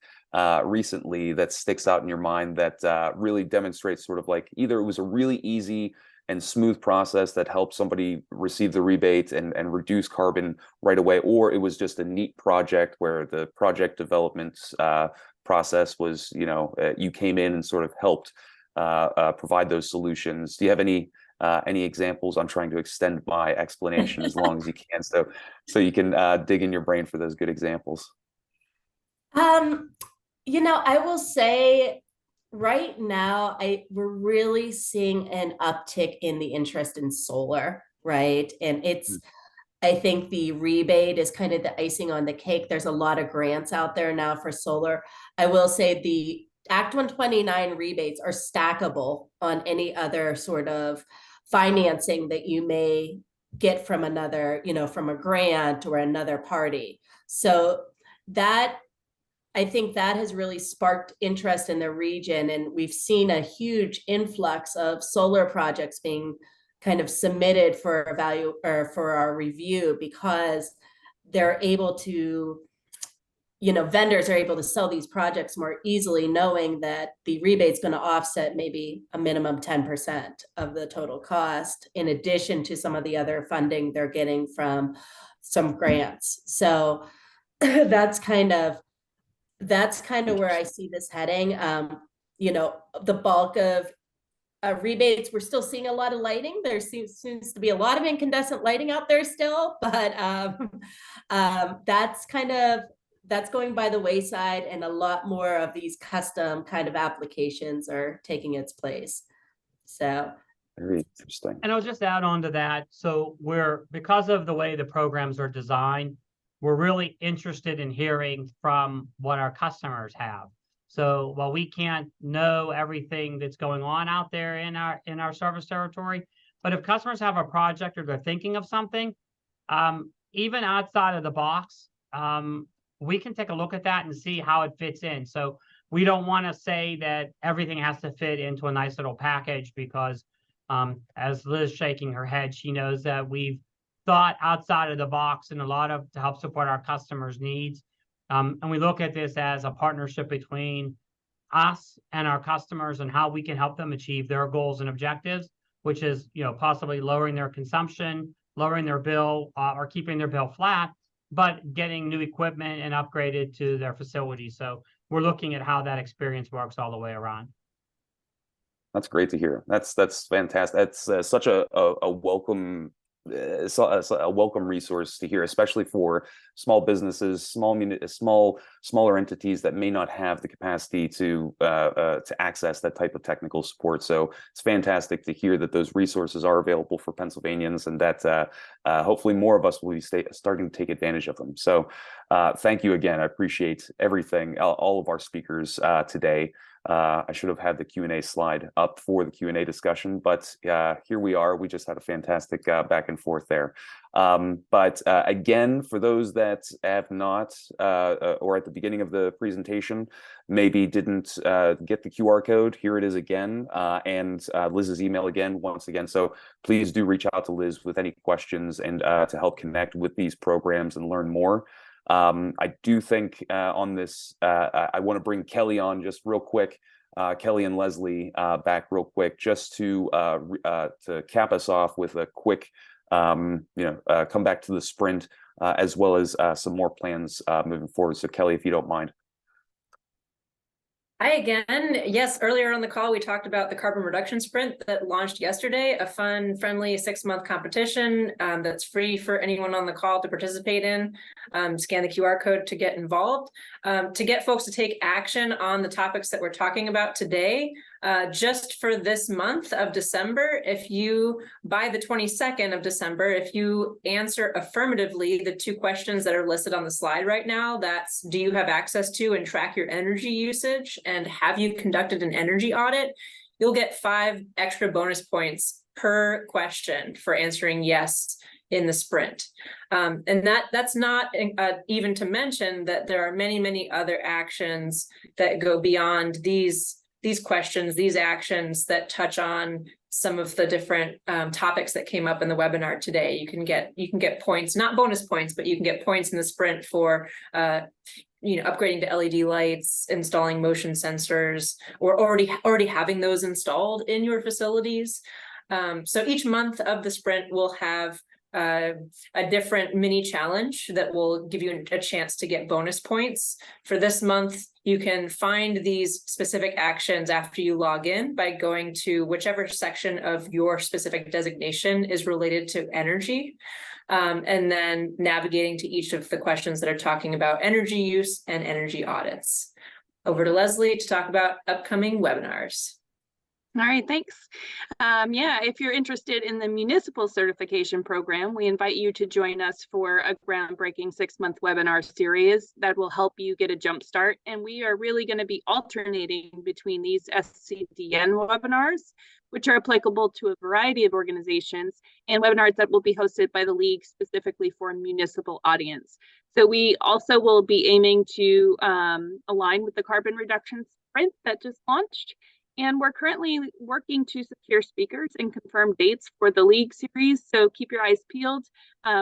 [SPEAKER 1] recently that sticks out in your mind that really demonstrates sort of like either it was a really easy and smooth process that helped somebody receive the rebate and reduce carbon right away, or it was just a neat project where the project development process was, you came in and sort of helped provide those solutions. Do you have any examples? I'm trying to extend my explanation as long as you can, so you can dig in your brain for those good examples.
[SPEAKER 6] I will say right now, we're really seeing an uptick in the interest in solar, right? And I think the rebate is kind of the icing on the cake. There's a lot of grants out there now for solar. I will say the Act 129 rebates are stackable on any other sort of financing that you may get from another, from a grant or another party. So I think that has really sparked interest in the region, and we've seen a huge influx of solar projects being kind of submitted for value or for our review, because they're able to, vendors are able to sell these projects more easily, knowing that the rebate's going to offset maybe a minimum 10% of the total cost, in addition to some of the other funding they're getting from some grants. So that's kind of where I see this heading. The bulk of rebates, we're still seeing a lot of lighting. There seems to be a lot of incandescent lighting out there still, but that's going by the wayside, and a lot more of these custom kind of applications are taking its place. So
[SPEAKER 1] very interesting.
[SPEAKER 5] And I'll just add on to that. So because of the way the programs are designed, we're really interested in hearing from what our customers have. So while we can't know everything that's going on out there in our service territory, but if customers have a project or they're thinking of something, even outside of the box, we can take a look at that and see how it fits in. So we don't want to say that everything has to fit into a nice little package, because as Liz shaking her head, she knows that we've thought outside of the box and to help support our customers' needs. And we look at this as a partnership between us and our customers and how we can help them achieve their goals and objectives, which is, possibly lowering their consumption, lowering their bill, or keeping their bill flat, but getting new equipment and upgraded to their facility. So we're looking at how that experience works all the way around.
[SPEAKER 1] That's great to hear. That's fantastic. That's such a welcome. A welcome resource to hear, especially for small businesses, smaller entities that may not have the capacity to access that type of technical support. So it's fantastic to hear that those resources are available for Pennsylvanians, and that hopefully more of us will be starting to take advantage of them. So thank you again. I appreciate everything, all of our speakers today. I should have had the Q&A slide up for the Q&A discussion, but here we are. We just had a fantastic back and forth there. But again, for those that have not, or at the beginning of the presentation, maybe didn't get the QR code, here it is again, and Liz's email again, once again. So please do reach out to Liz with any questions and to help connect with these programs and learn more. I do think on this, I want to bring Kelly on just real quick, Kelly and Leslie back real quick, just to cap us off with a quick, come back to the sprint, as well as some more plans moving forward. So Kelly, if you don't mind.
[SPEAKER 2] Hi again. Yes, earlier on the call, we talked about the carbon reduction sprint that launched yesterday, a fun, friendly 6-month competition that's free for anyone on the call to participate in. Scan the QR code to get involved. To get folks to take action on the topics that we're talking about today, just for this month of December, if you, by the 22nd of December, if you answer affirmatively the 2 questions that are listed on the slide right now, that's, do you have access to and track your energy usage? And have you conducted an energy audit? You'll get 5 extra bonus points per question for answering yes in the sprint. And that's not even to mention that there are many, many other actions that go beyond these questions, these actions that touch on some of the different topics that came up in the webinar today. You can get points, not bonus points, but you can get points in the sprint for upgrading to LED lights, installing motion sensors, or already having those installed in your facilities. So each month of the sprint will have a different mini challenge that will give you a chance to get bonus points. For this month, you can find these specific actions after you log in by going to whichever section of your specific designation is related to energy, and then navigating to each of the questions that are talking about energy use and energy audits. Over to Leslie to talk about upcoming webinars.
[SPEAKER 3] All right, thanks. Yeah, if you're interested in the municipal certification program, we invite you to join us for a groundbreaking 6-month webinar series that will help you get a jump start. And we are really going to be alternating between these SCDN webinars, which are applicable to a variety of organizations, and webinars that will be hosted by the League specifically for a municipal audience. So we also will be aiming to align with the carbon reduction sprint that just launched. And we're currently working to secure speakers and confirm dates for the League series, so keep your eyes peeled.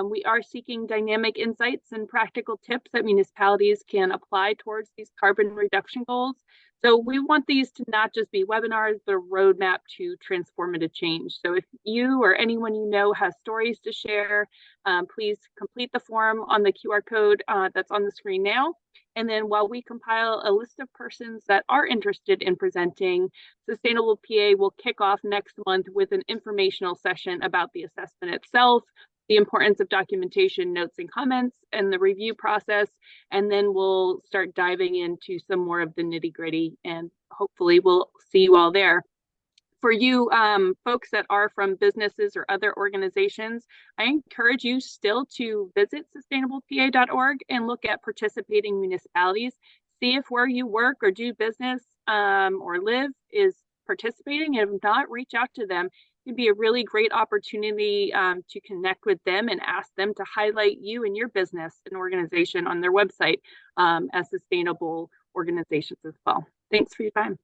[SPEAKER 3] We are seeking dynamic insights and practical tips that municipalities can apply towards these carbon reduction goals. So we want these to not just be webinars, but a roadmap to transformative change. So if you or anyone you know has stories to share, please complete the form on the QR code that's on the screen now. And then while we compile a list of persons that are interested in presenting, Sustainable PA will kick off next month with an informational session about the assessment itself, the importance of documentation, notes and comments, and the review process. And then we'll start diving into some more of the nitty-gritty, and hopefully we'll see you all there. For you folks that are from businesses or other organizations, I encourage you still to visit sustainablepa.org and look at participating municipalities. See if where you work or do business or live is participating, and if not, reach out to them. It'd be a really great opportunity to connect with them and ask them to highlight you and your business and organization on their website as sustainable organizations as well. Thanks for your time.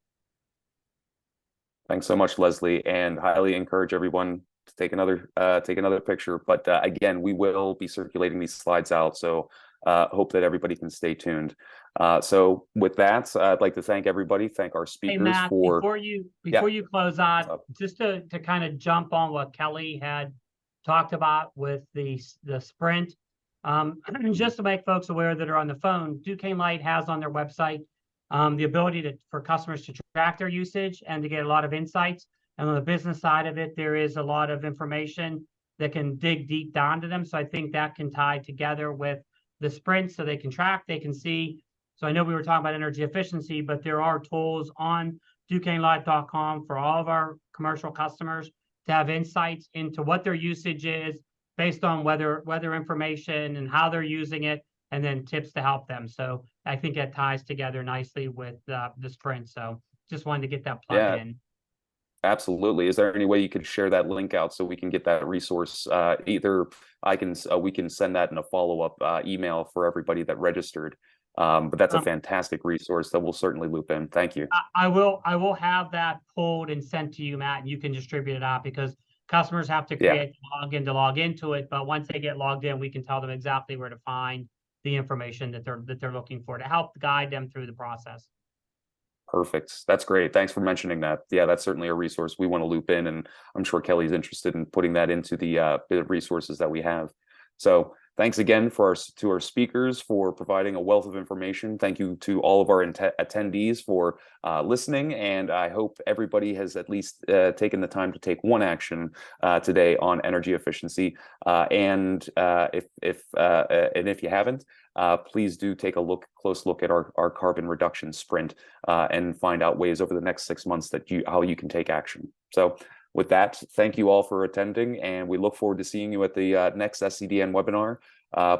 [SPEAKER 1] Thanks so much, Leslie, and highly encourage everyone to take another picture. But again, we will be circulating these slides out, so hope that everybody can stay tuned. So with that, I'd like to thank everybody, thank our speakers.
[SPEAKER 5] Hey, Matt,
[SPEAKER 1] for
[SPEAKER 5] before you close out, just to kind of jump on what Kelly had talked about with the sprint, just to make folks aware that are on the phone, Duquesne Light has on their website the ability for customers to track their usage and to get a lot of insights. And on the business side of it, there is a lot of information that can dig deep down to them. So I think that can tie together with the sprint, so they can track, they can see. So I know we were talking about energy efficiency, but there are tools on DuquesneLight.com for all of our commercial customers to have insights into what their usage is based on weather information and how they're using it, and then tips to help them. So I think that ties together nicely with the sprint. So just wanted to get that plugged in.
[SPEAKER 1] Absolutely. Is there any way you could share that link out so we can get that resource? Either we can send that in a follow-up email for everybody that registered. But that's a fantastic resource that we'll certainly loop in. Thank you.
[SPEAKER 5] I will have that pulled and sent to you, Matt, and you can distribute it out, because customers have to create a login to log into it. But once they get logged in, we can tell them exactly where to find the information that they're looking for to help guide them through the process.
[SPEAKER 1] Perfect. That's great. Thanks for mentioning that. Yeah, that's certainly a resource we want to loop in, and I'm sure Kelly's interested in putting that into the bit of resources that we have. So thanks again to our speakers for providing a wealth of information. Thank you to all of our attendees for listening, and I hope everybody has at least taken the time to take one action today on energy efficiency. And if you haven't, please do take a close look at our carbon reduction sprint and find out ways over the next 6 months how you can take action. So with that, thank you all for attending, and we look forward to seeing you at the next SCDN webinar,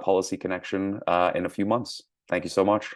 [SPEAKER 1] Policy Connection, in a few months. Thank you so much.